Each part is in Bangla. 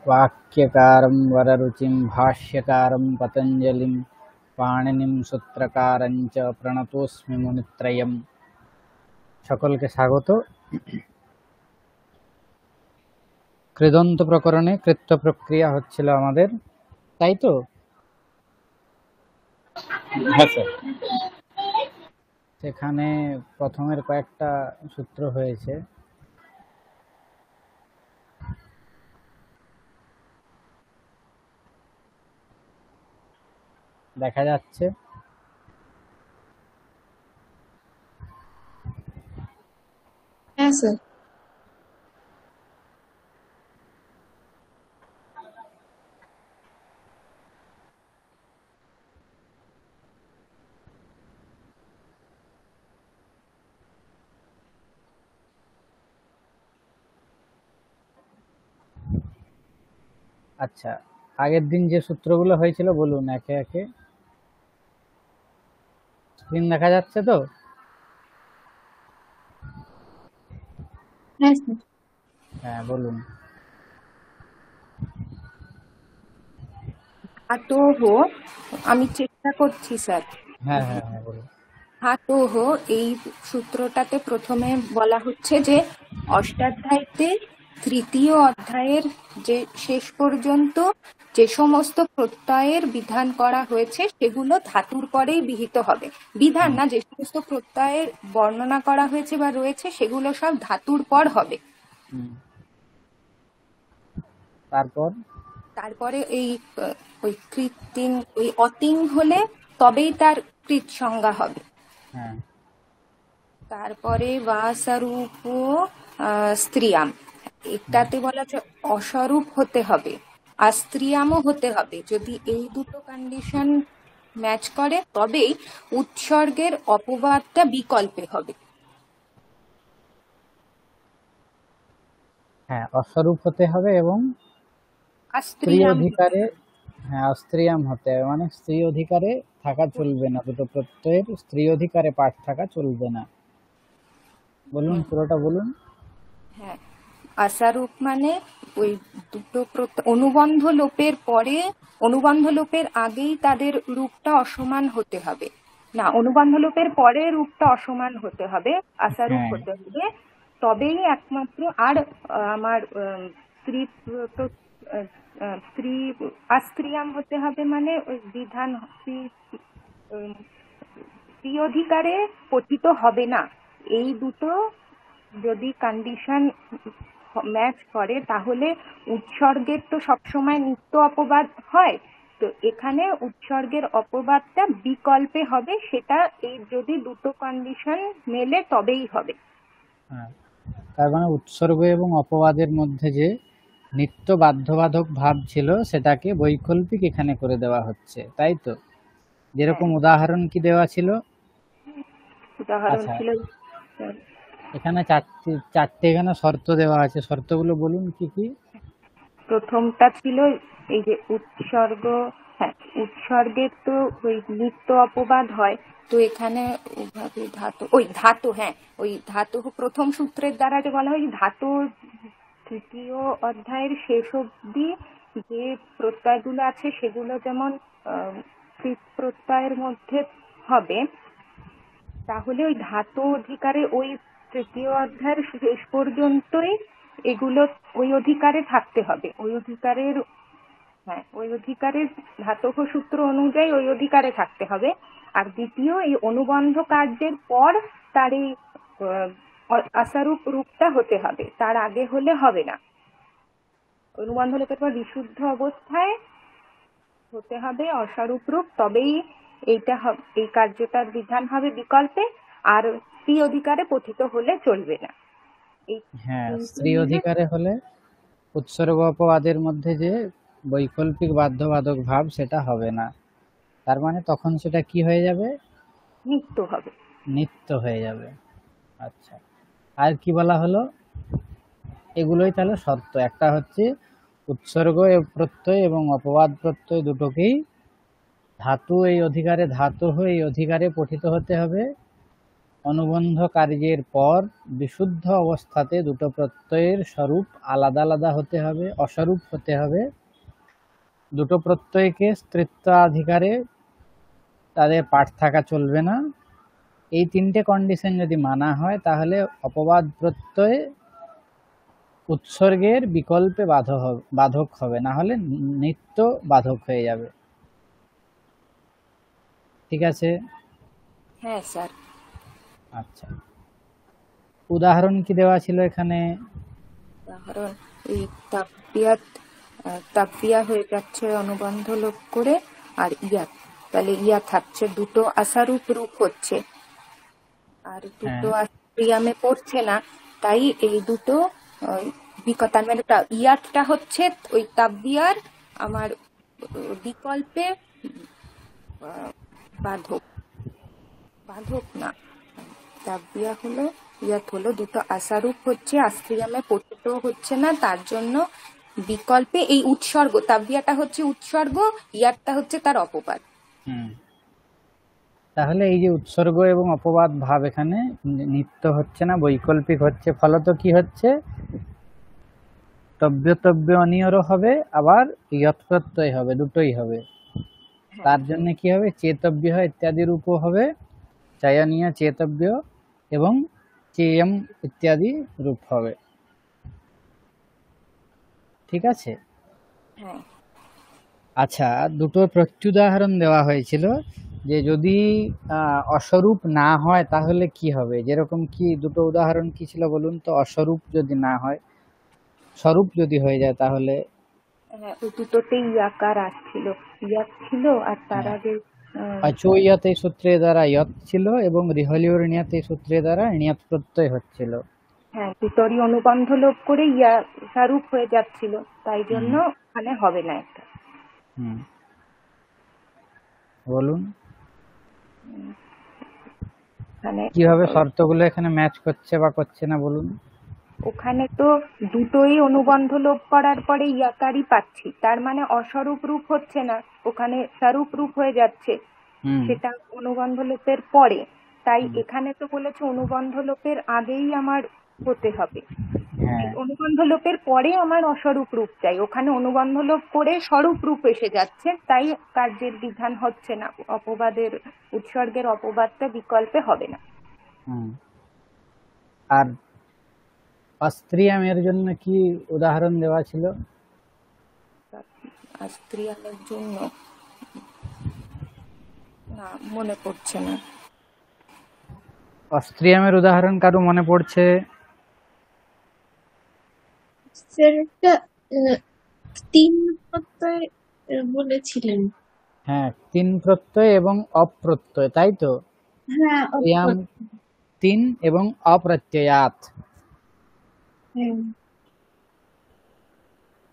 वाक्यकारं वररुचिं भाष्यकारं पतञ्जलिं पाणिनिं सूत्रकारं च प्रणतोऽस्मि मुनित्रयम्। সকলকে স্বাগত। কৃদন্ত প্রকরণে কৃত্য প্রক্রিয়া হচ্ছিল আমাদের, তাই তো? হ্যাঁ স্যার। সেখানে প্রথমের কয়েকটা সূত্র হয়েছে। দেখা যাচ্ছে হ্যাঁ স্যার। আচ্ছা, আগের দিন যে সূত্রগুলো হয়েছিল বলুন একে একে। স্ক্রিন দেখা যাচ্ছে তো? হ্যাঁ স্যার। হ্যাঁ বলুন। ধাতোহ, আমি চেষ্টা করছি স্যার। হ্যাঁ হ্যাঁ হ্যাঁ বলুন। ধাতোহ এই সূত্রটাতে প্রথমে বলা হচ্ছে যে অষ্টাধ্যায়ীতে তৃতীয় অধ্যায়ের যে শেষ পর্যন্ত যে সমস্ত প্রত্যয়ের বিধান করা হয়েছে সেগুলো ধাতুর পরেই বিহিত হবে। বিধান না, যে সমস্ত প্রত্যয়ের বর্ণনা করা হয়েছে বা রয়েছে সেগুলো সব ধাতুর পর হবে। তারপরে ওই কৃত্তিং, ওই অতিং হলে তবেই তার কৃত সংজ্ঞা হবে। হ্যাঁ তারপরে বাসারূপ স্ত্রিয়াম, এটাতে বলা হচ্ছে অস্বরূপ হতে হবে আর স্ত্রিয়ামও হতে হবে। যদি এই দুটো কন্ডিশন ম্যাচ করে তবেই উৎসর্গের অপবাদটা বিকল্পে হবে। হ্যাঁ, অস্বরূপ হতে হবে এবং স্ত্রী আস্ত্রিয়াম অধিকারে, হ্যাঁ অস্ত্রিয়াম হতে হবে, মানে স্ত্রী অধিকারে থাকা চলবে না, দুটো প্রত্যয়ের স্ত্রী অধিকারে পাঠ থাকা চলবে না। বলুন পুরোটা বলুন। হ্যাঁ, আশারূপ মানে ওই দুটো অনুবন্ধ লোপের পরে, অনুবন্ধ লোপের আগেই তাদের রূপটা অসমান হতে হবে। না, অনুবন্ধ লোপের পরে রূপটা অসমান হতে হবে, আশারূপ হ্যাঁ হতে হবে, তবেই একমাত্র। আর আমার স্ত্রী স্ত্রী আস্ত্রিয়াম হতে হবে, মানে ওই বিধান স্ত্রী অধিকারে পতিত হবে না। এই দুটো যদি কন্ডিশন ম্যাচ করে তাহলে উৎসর্গের তো সবসময় নিত্য অপবাদ হয়, তো এখানে উৎসর্গের অপবাদটা বিকল্পে হবে। সেটা এই যদি দুটো কন্ডিশন মেলে তবেই হবে। হ্যাঁ, তার মানে উৎসর্গ এবং অপবাদের মধ্যে যে নিত্য বাধ্যবাধক ভাব ছিল সেটাকে বৈকল্পিক এখানে করে দেওয়া হচ্ছে, তাই তো? যেরকম হ্যাঁ, উদাহরণ কি দেওয়া ছিল? উদাহরণ আচ্ছা, ছিল এখানে চারটে এখানে শর্ত দেওয়া আছে, শর্তগুলো বলুন কি কি। প্রথমটা ছিল এই যে উৎসর্গ। হ্যাঁ, উৎসর্গের তো ওই নিত্য অপবাদ হয়, তো এখানে ওই ধাতু, হ্যাঁ ওই ধাতু প্রথম সূত্রের দ্বারা যে বলা হয় ধাতু তৃতীয় অধ্যায়ের শেষ অবধি যে প্রত্যয়গুলো আছে সেগুলো যেমন কৃত প্রত্যয়ের মধ্যে হবে, তাহলে ওই ধাতু অধিকারে ওই তৃতীয় অধ্যায়ের শেষ পর্যন্তই এগুলো ওই অধিকারে থাকতে হবে। ওই অধিকারের, হ্যাঁ ওই অধিকারের ধাতব সূত্র অনুযায়ী ওই অধিকারে থাকতে হবে। আর দ্বিতীয়, এই অনুবন্ধ কার্যের পর তার এই আশারূপ রূপটা হতে হবে, তার আগে হলে হবে না। অনুবন্ধ লোপের পর বিশুদ্ধ অবস্থায় হতে হবে অস্বরূপ রূপ, তবেই এইটা এই কার্যটার বিধান হবে বিকল্পে। আর স্ত্রী অধিকারে পতিত হলে চলবে না। এই হ্যাঁ, স্ত্রী অধিকারে হলে উৎসর্গ অপবাদের মধ্যে যে বৈকল্পিক বাধ্যবাধক ভাব সেটা হবে না, তার মানে তখন সেটা কি হয়ে যাবে? নিত্য হবে। নিত্য হয়ে যাবে। আচ্ছা, আর কি বলা হলো? এগুলোই তাহলে শর্ত। একটা হচ্ছে উৎসর্গ প্রত্যয় এবং অপবাদ প্রত্যয় দুটোকেই ধাতু এই অধিকারে, ধাতু হয়ে এই অধিকারে পঠিত হতে হবে, অনুবন্ধ কার্যের পর বিশুদ্ধ অবস্থাতে দুটো প্রত্যয়ের স্বরূপ আলাদা আলাদা হতে হবে, অস্বরূপ হতে হবে। দুটো প্রত্যয়কে স্ত্রীত্বাধিকারে তাদের পাঠ থাকা চলবে না। এই তিনটে কন্ডিশন যদি মানা হয় তাহলে অপবাদ প্রত্যয় উৎসর্গের বিকল্পে বাধক হবে, না হলে নিত্য বাধক হয়ে যাবে। ঠিক আছে? হ্যাঁ স্যার। আচ্ছা, উদাহরণ কি দেওয়া ছিল এখানে? উদাহরণ এই তাপিয়াত, তাপিয়া হয়ে যাচ্ছে অনুবন্ধ লোপ করে, আর ইয়াত, তাহলে ইয়া থাকছে, দুটো আশারূপ রূপ হচ্ছে, আর দুটো হ্যাঁ, ক্রিয়ামে পড়ছে না, তাই এই দুটো বিকতার মানে ইয়াতটা হচ্ছে ওই তাবিয়ার আমার বিকল্পে বাধক, বাধক না, তাবিয়া হলো, ইয়াত হলো, দুটো আশারূপ হচ্ছে, আশ্রিয়ামে পতিত হচ্ছে না, তার জন্য বিকল্পে এই উৎসর্গ, তাবিয়াটা হচ্ছে উৎসর্গ, ইয়াতটা হচ্ছে তার অপবাদ। তাহলে এই যে উৎসর্গ এবং অপবাদ ভাব এখানে নিত্য হচ্ছে না, বৈকল্পিক হচ্ছে। ফলত কি হচ্ছে? তব্য তব্য অনিয়রও হবে, আবার ইয়ৎ প্রত্যয় হবে, দুটোই হবে। তার জন্য কি হবে? চেতব্য ইত্যাদি রূপও হবে, চায়নীয় চেতব্য এবং চেয়ম ইত্যাদি রূপ হবে। ঠিক আছে? হ্যাঁ আচ্ছা, দুটো প্রত্যুদাহরণ দেওয়া হয়েছিল যে যদি অস্বরূপ না হয় তাহলে কি হবে। যেরকম কি দুটো উদাহরণ কি ছিল বলুন তো? অস্বরূপ যদি না হয়, স্বরূপ যদি হয়ে যায় তাহলে? হ্যাঁ, ওই দুটোতেই ইয়াকার আসছিল, ইয়াত ছিল, আর তার আগে অচৌয়াত এই সূত্রের দ্বারা ইয়ত ছিল এবং রিহলিওর নিয়াত এই সূত্রের দ্বারা নিয়াত প্রত্যয় হচ্ছিল। হ্যাঁ দুটোরই অনুবন্ধ লোপ করে ইয়া সারূপ হয়ে যাচ্ছিল, তাই জন্য ওখানে হবে না একটা। হুম, বলুন ওখানে কিভাবে শর্তগুলো এখানে ম্যাচ করছে বা করছে না বলুন। ওখানে তো দুটোই অনুবন্ধ লোপ করার পরে ইয়াকারই পাচ্ছি, তার মানে অস্বরূপ রূপ হচ্ছে না, ওখানে স্বরূপ রূপ হয়ে যাচ্ছে, সেটা অনুবন্ধ লোপের পরে। তাই এখানে তো বলেছে অনুবন্ধ লোপের আগেই আমার হতে হবে, হ্যাঁ, অনুবন্ধ লোপের পরে আমার অস্বরূপ রূপ চাই, ওখানে অনুবন্ধ লোপ করে স্বরূপ রূপ এসে যাচ্ছে, তাই কার্যের বিধান হচ্ছে না, অপবাদের উৎসর্গের অপবাদটা বিকল্পে হবে না। আর অস্ত্রিয়ামের জন্য কি উদাহরণ দেওয়া ছিল? স্ত্রীয়ামের জন্য না, মনে পড়ছে না। অস্ত্রিয়ামের উদাহরণ কারো মনে পড়ছে? স্যার একটা তিন প্রত্যয় বলেছিলেন। হ্যাঁ, তিন প্রত্যয় এবং অপ্রত্যয়, তাই তো? হ্যাঁ ইয়াম তিন এবং অপ্রত্যয়াত। হ্যাঁ,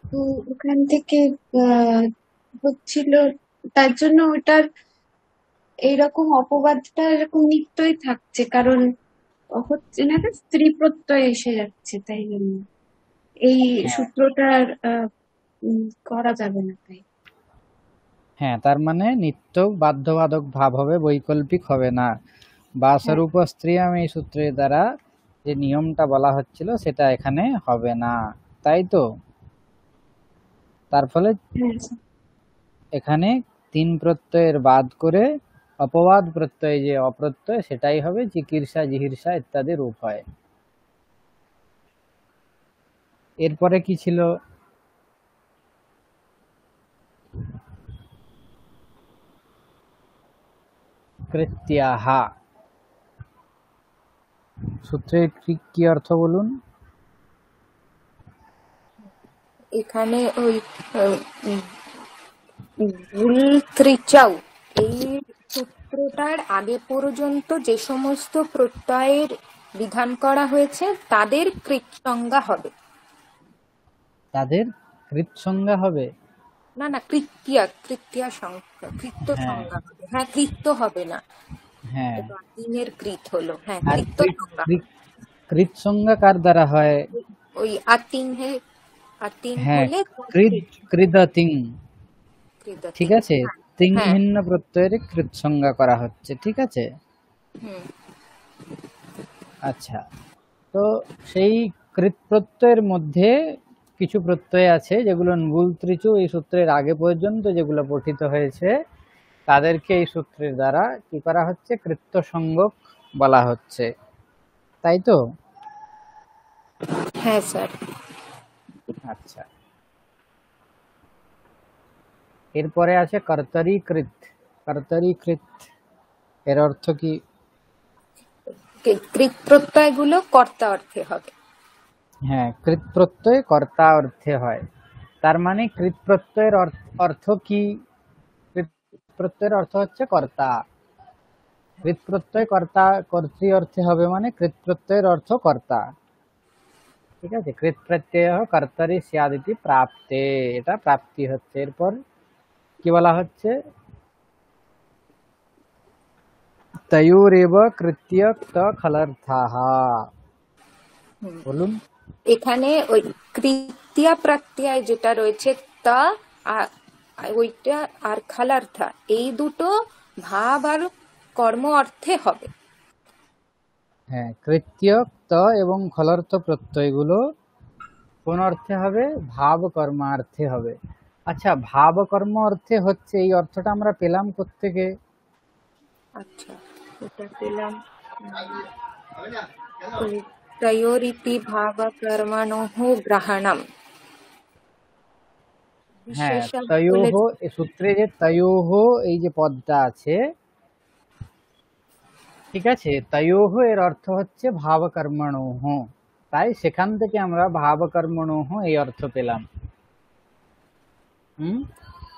তো ওখান থেকে হচ্ছিল, তার জন্য ওটার এইরকম অপবাদটা এরকম নিত্যই থাকছে, কারণ হচ্ছে না, স্ত্রী প্রত্যয় এসে যাচ্ছে, তাই জন্য এই সূত্রটার করা যাবে না। তাই হ্যাঁ, তার মানে নিত্য বাধ্যবাধক ভাব হবে, বৈকল্পিক হবে না। বাসরূপ স্ত্রিয়াম এই সূত্রের দ্বারা যে নিয়মটা বলা হচ্ছিল সেটা এখানে হবে না, তাই তো? তার ফলে এখানে তিন প্রত্যয়ের বাদ করে অপবাদ প্রত্যয় যে অপ্রত্যয় সেটাই হবে, চিকিৎসা জিহির্ষা ইত্যাদি রূপ হয়। এরপরে কি ছিল? কৃত্যাহা সূত্রের কি অর্থ বলুন? এখানে ওই ত্রিচাউ এই সূত্রটার আগে পর্যন্ত যে সমস্ত প্রত্যয়ের বিধান করা হয়েছে তাদের কৃত সংজ্ঞা হবে। তাদের কৃত সংজ্ঞা হবে? না না, কৃত্তিয়া সংজ্ঞা, কৃত্য সংজ্ঞা হবে। হ্যাঁ, কৃত্য হবে না, হ্যাঁ, দিনের কৃত হলো। হ্যাঁ, আর কৃত্য সংজ্ঞা। কৃত সংজ্ঞা কার দ্বারা হয়? ওই আতিং হ্যাঁ, হলে কৃদতিং। কৃদতিং। ঠিক আছে, তিন ভিন্ন প্রত্যয়ের কৃত সংজ্ঞা করা হচ্ছে। ঠিক আছে। আচ্ছা, তো সেই কৃত প্রত্যয়ের মধ্যে কিছু প্রত্যয় আছে যেগুলো নুল ত্রিচু এই সূত্রের আগে পর্যন্ত যেগুলো পঠিত হয়েছে তাদেরকে এই সূত্রের দ্বারা কি করা হচ্ছে, কৃত্য সংজ্ঞক বলা হচ্ছে, তাই তো? হ্যাঁ স্যার। আচ্ছা, এরপরে আছে কর্তরীকৃত। কর্তরীকৃত এর অর্থ কি? কৃত প্রত্যয়গুলো কর্তা অর্থে হবে। হ্যাঁ, কৃত প্রত্যয় কর্তা অর্থে হয়। তার মানে কৃত প্রত্যয়ের অর্থ কি? কৃত প্রত্যয়ের অর্থ হচ্ছে কর্তা। কৃত প্রত্যয় কর্তা কর্তৃ অর্থে হবে, মানে কৃত প্রত্যয়ের অর্থ কর্তা। ঠিক আছে, কৃত প্রত্যয় কর্তারি স্যাদিতি প্রাপ্তে, এটা প্রাপ্তি হচ্ছে। এরপর কি বলা হচ্ছে, তয়োরেব কৃত্য ত খলর্থাঃ। বলুন। এখানে ওই কৃত্তিয়া প্রত্যয় যেটা রয়েছে তা ওইটা আর খালার্থা, এই দুটো ভাব আর কর্ম অর্থে হবে। হ্যাঁ, কৃত্য ত এবং খলর্থ প্রত্যয়গুলো কোন অর্থে হবে? ভাব কর্মার্থে হবে। আচ্ছা, ভাব কর্ম অর্থে হচ্ছে, এই অর্থটা আমরা পেলাম কোত্থেকে? আচ্ছা, এটা পেলাম তয়োরিতি ভাব কর্মণোঃ গ্রহণম। হ্যাঁ, বিশেষ তয়োহ, এই সূত্রে যে তয়োহ এই যে পদটা আছে, ঠিক আছে, তয়োহ এর অর্থ হচ্ছে ভাব কর্মণোঃ, তাই সেখান থেকে আমরা ভাব কর্মণোঃ এই অর্থ পেলাম।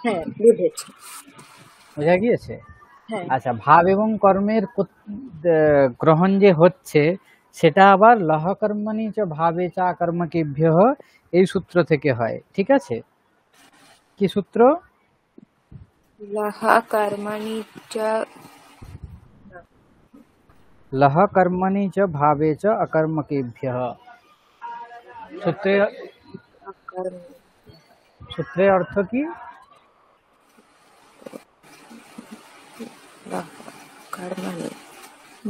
হ্যাঁ বুঝেছি। বোঝা গিয়েছে? হ্যাঁ আচ্ছা, ভাব এবং কর্মের গ্রহণ যে হচ্ছে সেটা আবার লহ কর্মণি চ ভাবে চা কর্মকেভ্যঃ এই সূত্র থেকে হয়। ঠিক আছে, কি সূত্র? লহ কর্মণি চ লহ কর্মণি চ ভাবে চ অকর্মকেভ্যঃ। সূত্রের কর্ম সূত্রের অর্থ কি? লহ কর্মণি,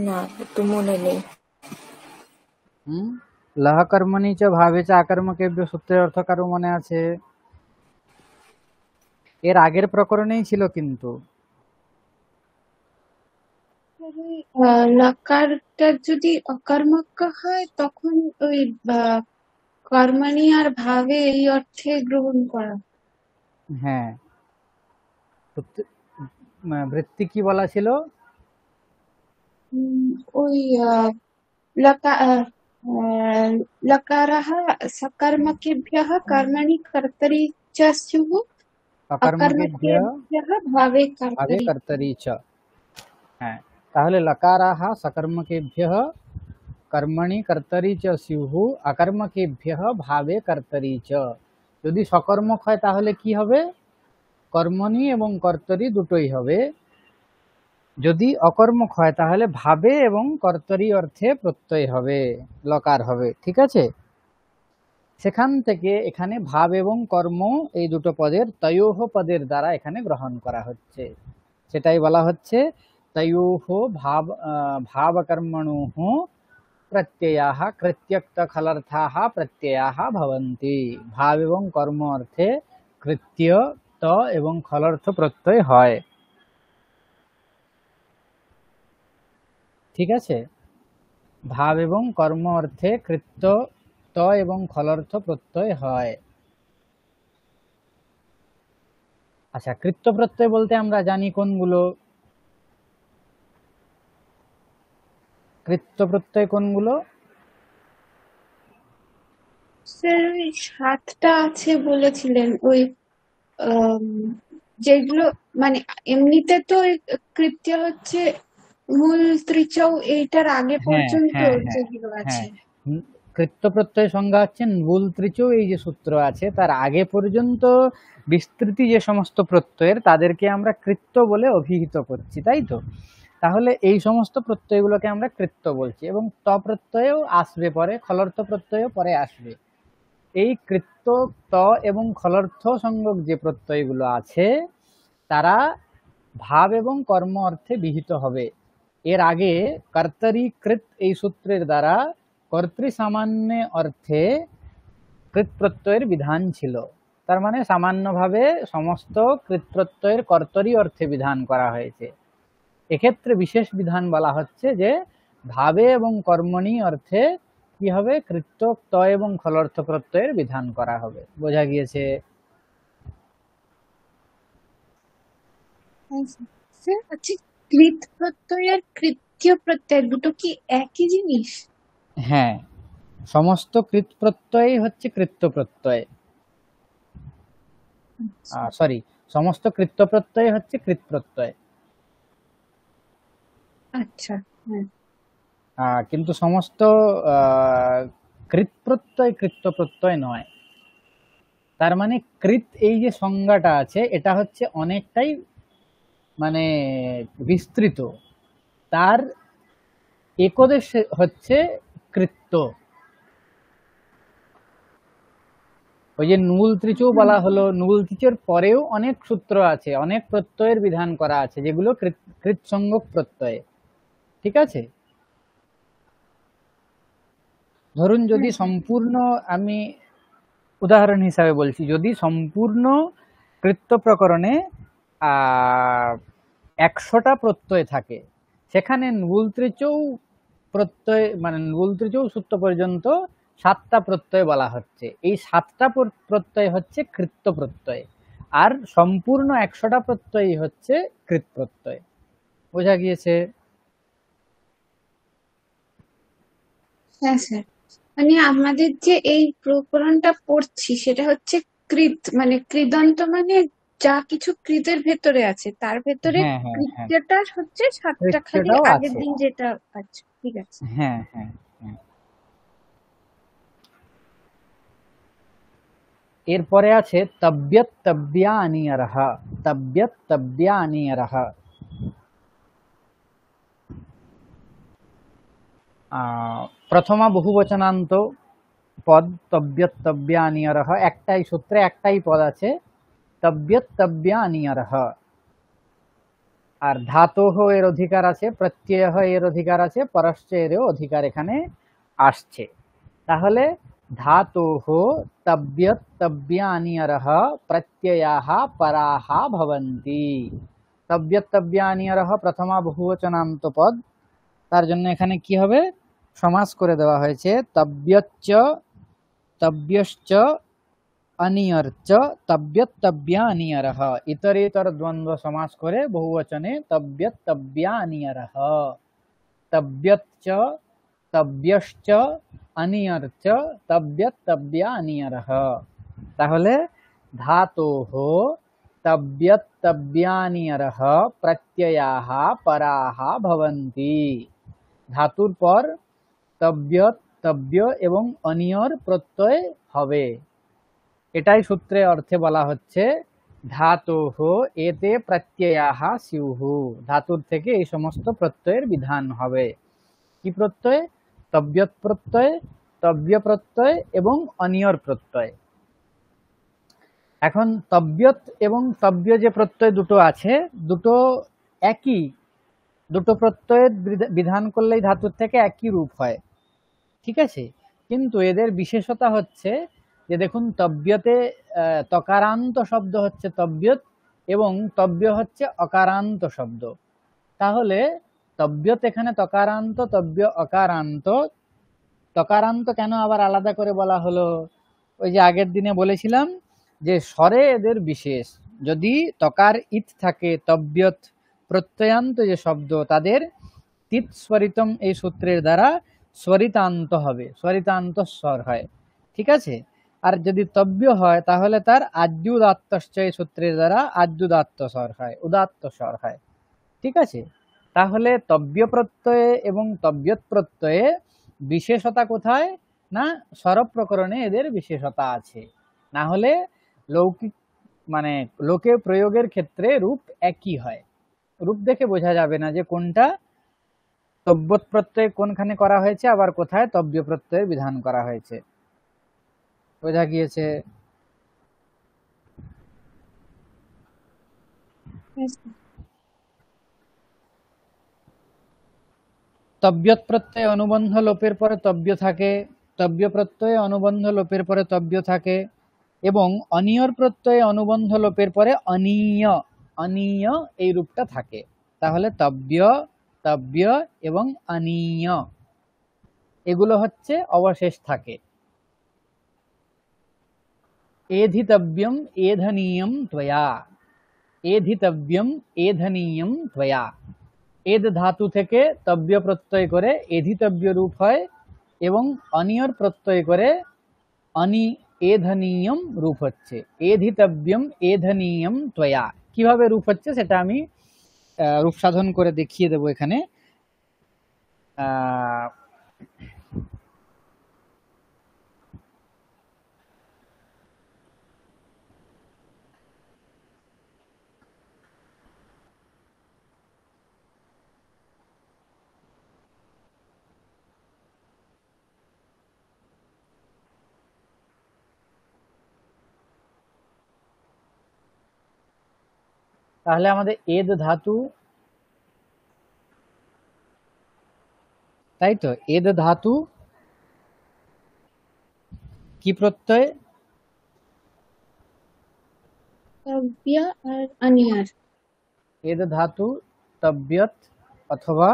না তো মনে নেই। লহ কর্মণি চ ভাবে চ অকর্মকেভ্যঃ সূত্রের অর্থ কারো মনে আছে? এর আগের প্রকরণেই ছিল কিন্তু। লকারটা যদি অকর্মক হয় তখন ওই কর্মণি আর ভাবে এই অর্থে গ্রহণ করা। হ্যাঁ, বৃত্তি কি বলা ছিল? ওই लका लकारः सकर्मकेभ्यः कर्मणि कर्तरि च स्युः অকর্মকেভ্যঃ अकर्मकेभ्यः भावे ভাবে कर्तरि। কর্তরি চ। হ্যাঁ, তাহলে লকারাহ সকর্মকেভ্যঃ কর্মণি কর্তরি চ স্যুঃ আকর্মকেভ্যঃ ভাবে কর্তরি চ। যদি সকর্মক হয় তাহলে কি হবে? কর্মণি এবং কর্তরি দুটোই হবে। যদি অকর্মক হয় তাহলে ভাবে এবং কর্তরি অর্থে প্রত্যয় হবে, লকার হবে। ঠিক আছে, সেখান থেকে এখানে ভাব এবং কর্ম এই দুটো পদের তয়োহ পদের দ্বারা এখানে গ্রহণ করা হচ্ছে, সেটাই বলা হচ্ছে তয়োহ ভাব কর্মণোঃ প্রত্যয়াঃ কৃত্যক্ত খলর্থাঃ প্রত্যয়াঃ ভবন্তি। ভাব এবং কর্ম অর্থে কৃত্য ত এবং খলর্থ প্রত্যয় হয়। ঠিক আছে, ভাব এবং কর্ম অর্থে কৃত্য ত এবং খলর্থ প্রত্যয় হয়। আচ্ছা, কৃত্য প্রত্যয় বলতে আমরা জানি কোনগুলো? কৃত্য প্রত্যয় কোনগুলো? স্যার ওই 7টা আছে বলেছিলেন, ওই আম, যেগুলো মানে এমনিতে তো ওই কৃত্য হচ্ছে মূল ত্রিচৌ এইটার আগে হ্যাঁ পর্যন্ত হ্যাঁ হ্যাঁ যেগুলো হ্যাঁ, আছে। কৃত্য প্রত্যয় সংজ্ঞা হচ্ছে বুল ত্রিচৌ এই যে সূত্র আছে তার আগে পর্যন্ত বিস্তৃতি যে সমস্ত প্রত্যয়ের তাদেরকে আমরা কৃত্য বলে অভিহিত করছি, তাই তো? তাহলে এই সমস্ত প্রত্যয়গুলোকে আমরা কৃত্য বলছি, এবং ত প্রত্যয়ও আসবে পরে, খলর্থ প্রত্যয়ও পরে আসবে। এই কৃত্য, ত এবং খলর্থ সংজ্ঞক যে প্রত্যয়গুলো আছে তারা ভাব এবং কর্ম অর্থে বিহিত হবে। এর আগে কর্তরি কৃত এই সূত্রের দ্বারা কর্তৃ সামান্য অর্থে কৃত প্রত্যয়ের বিধান ছিল। তার মানে সামান্যভাবে সমস্ত কৃত প্রত্যয়ের কর্তরি অর্থে বিধান করা হয়েছে। এক্ষেত্রে বিশেষ বিধান বলা হচ্ছে যে ভাবে এবং কর্মণি অর্থে কি হবে, কৃত্য তয় এবং খলর্থ প্রত্যয়ের বিধান করা হবে। বোঝা গিয়েছে? স্যার আচ্ছা, কৃত প্রত্যয় আর কৃত্য প্রত্যয় দুটো কি একই জিনিস? হ্যাঁ, সমস্ত কৃত প্রত্যয়ই হচ্ছে কৃত্য প্রত্যয়। সরি, সমস্ত কৃত্য প্রত্যয় হচ্ছে কৃত প্রত্যয়। আচ্ছা, হ্যাঁ। কিন্তু সমস্ত কৃত প্রত্যয় কৃত্য প্রত্যয় নয়। তার মানে কৃত এই যে সংজ্ঞাটা আছে এটা হচ্ছে অনেকটাই মানে বিস্তৃত। তার একদেশ হচ্ছে কৃত্য। ওই যে নুল ত্রিচৌ বলা হলো, নুল ত্রিচৌর পরেও অনেক সূত্র আছে, অনেক প্রত্যয়ের বিধান করা আছে যেগুলো কৃৎসঙ্গক প্রত্যয়। ঠিক আছে? ধরুন যদি সম্পূর্ণ, আমি উদাহরণ হিসাবে বলছি, যদি সম্পূর্ণ কৃত্য প্রকরণে 100টা প্রত্যয় থাকে, সেখানে নুল ত্রিচৌ প্রত্যয় মানে নুল ত্রিচৌ সূত্র পর্যন্ত 7টা প্রত্যয় বলা হচ্ছে। এই 7টা প্রত্যয় হচ্ছে কৃত্য প্রত্যয়, আর সম্পূর্ণ 100টা প্রত্যয়ই হচ্ছে কৃত প্রত্যয়। বোঝা গিয়েছে? হ্যাঁ স্যার, মানে আমাদের যে এই প্রকরণটা পড়ছি সেটা হচ্ছে কৃত, মানে কৃদন্ত, মানে যা কিছু কৃতের ভেতরে আছে তার ভেতরে হ্যাঁ হ্যাঁ হ্যাঁ, কৃত্যটা হচ্ছে 7টা, খালি কৃত্যটাও আগের আছে। দিন যেটা আছে। ঠিক আছে। হ্যাঁ হ্যাঁ হ্যাঁ। এরপরে আছে তব্যত তব্যানিয়রহ। তব্যত তব্যানিয়রহ, প্রথমা বহুবচনান্ত পদ তব্যত তব্যানিয়রহ, একটাই সূত্রে একটাই পদ আছে, তব্যত তব্যানিয়রহ। আর ধাতোহ এর অধিকার আছে, প্রত্যয় এর অধিকার আছে, পরশ্চয়েরও অধিকার এখানে আসছে। তাহলে ধাতোহ তব্যত তব্যানিয়রহ প্রত্যয়াহ পরাহ ভবন্তি। তব্যত তব্যানিয়রহ প্রথমা বহুবচনান্ত পদ, তার জন্য এখানে কি হবে, সমাস করে দেওয়া হয়েছে তব্যচ্চ তব্যশ্চ অনিয়র্চ তব্যত তব্যানিয়রহ। ইতরেতর দ্বন্দ্ব সমাস করে বহুবচনে তব্যত তব্যানিয়রহ। তব্যচ্চ তব্যশ্চ অনিয়র্চ তব্যত তব্যানিয়রহ। তাহলে ধাতোহ তব্যত তব্যানিয়রহ প্রত্যয়াহ পরাহ ভবন্তি। ধাতুর পর তব্যত তব্য এবং অনিয়র প্রত্যয় হবে। এটাই সূত্রে অর্থে বলা হচ্ছে ধাতোহ এতে প্রত্যয়াহ স্যুঃ। ধাতুর থেকে এই সমস্ত প্রত্যয়ের বিধান হবে। কি প্রত্যয়? তব্যত প্রত্যয়, তব্য প্রত্যয় এবং অনিয়র প্রত্যয়। এখন তব্যত এবং তব্য যে প্রত্যয় দুটো আছে, দুটো একই, দুটো প্রত্যয়ের বিধান করলেই ধাতুর থেকে একই রূপ হয়। ঠিক আছে? কিন্তু এদের বিশেষতা হচ্ছে যে দেখুন, তব্যতে তকারান্ত শব্দ হচ্ছে তব্যত এবং তব্য হচ্ছে অকারান্ত শব্দ। তাহলে তব্যত এখানে তকারান্ত, তব্য অকারান্ত। তকারান্ত কেন আবার আলাদা করে বলা হলো? ওই যে আগের দিনে বলেছিলাম যে স্বরে এদের বিশেষ। যদি তকার ইত থাকে, তব্যত প্রত্যয়ান্ত যে শব্দ, তাদের তিত স্বরিতম এই সূত্রের দ্বারা স্বরিতান্ত হবে, স্বরিতান্ত স্বর হয়। ঠিক আছে? আর যদি তব্য হয় তাহলে তার আদ্যুদাত্তশ্চ এই সূত্রের দ্বারা আদ্যুদাত্ত স্বর হয়, উদাত্ত স্বর হয়। ঠিক আছে? তাহলে তব্য প্রত্যয়ে এবং তব্যত প্রত্যয়ে বিশেষতা কোথায়? না, স্বর প্রকরণে এদের বিশেষতা আছে। না হলে লৌকিক মানে লোকে প্রয়োগের ক্ষেত্রে রূপ একই হয়। রূপ দেখে বোঝা যাবে না যে কোনটা তব্যত প্রত্যয় কোনখানে করা হয়েছে, আবার কোথায় তব্য প্রত্যয়ের বিধান করা হয়েছে। বোঝা গিয়েছে? তব্যত প্রত্যয় অনুবন্ধ লোপের পরে তব্য থাকে, তব্য প্রত্যয় অনুবন্ধ লোপের পরে তব্য থাকে, এবং অনিয়র প্রত্যয় অনুবন্ধ লোপের পরে অনীয়, অনীয় এই রূপটা থাকে। তাহলে তব্য, তব্য এবং অনীয় এগুলো হচ্ছে অবশেষ থাকে। एधितव्यम एधनीयम त्वया, एधितव्यम एधनीयम त्वया। এদ ধাতু থেকে তব্য প্রত্যয় করে এধিতব্য রূপ হয় এবং অনিয়র প্রত্যয় করে অনি এধনীয়ম রূপ হচ্ছে। এধিতব্যম এধনীয়ম ত্বয়া কিভাবে রূপ হচ্ছে সেটা আমি রূপ সাধন করে দেখিয়ে দেব এখানে। তাহলে আমাদের এদ ধাতু, তাই তো, এদ ধাতু কি প্রত্যয়? তব্য আর অনিয়ার। এদ ধাতু তব্যত অথবা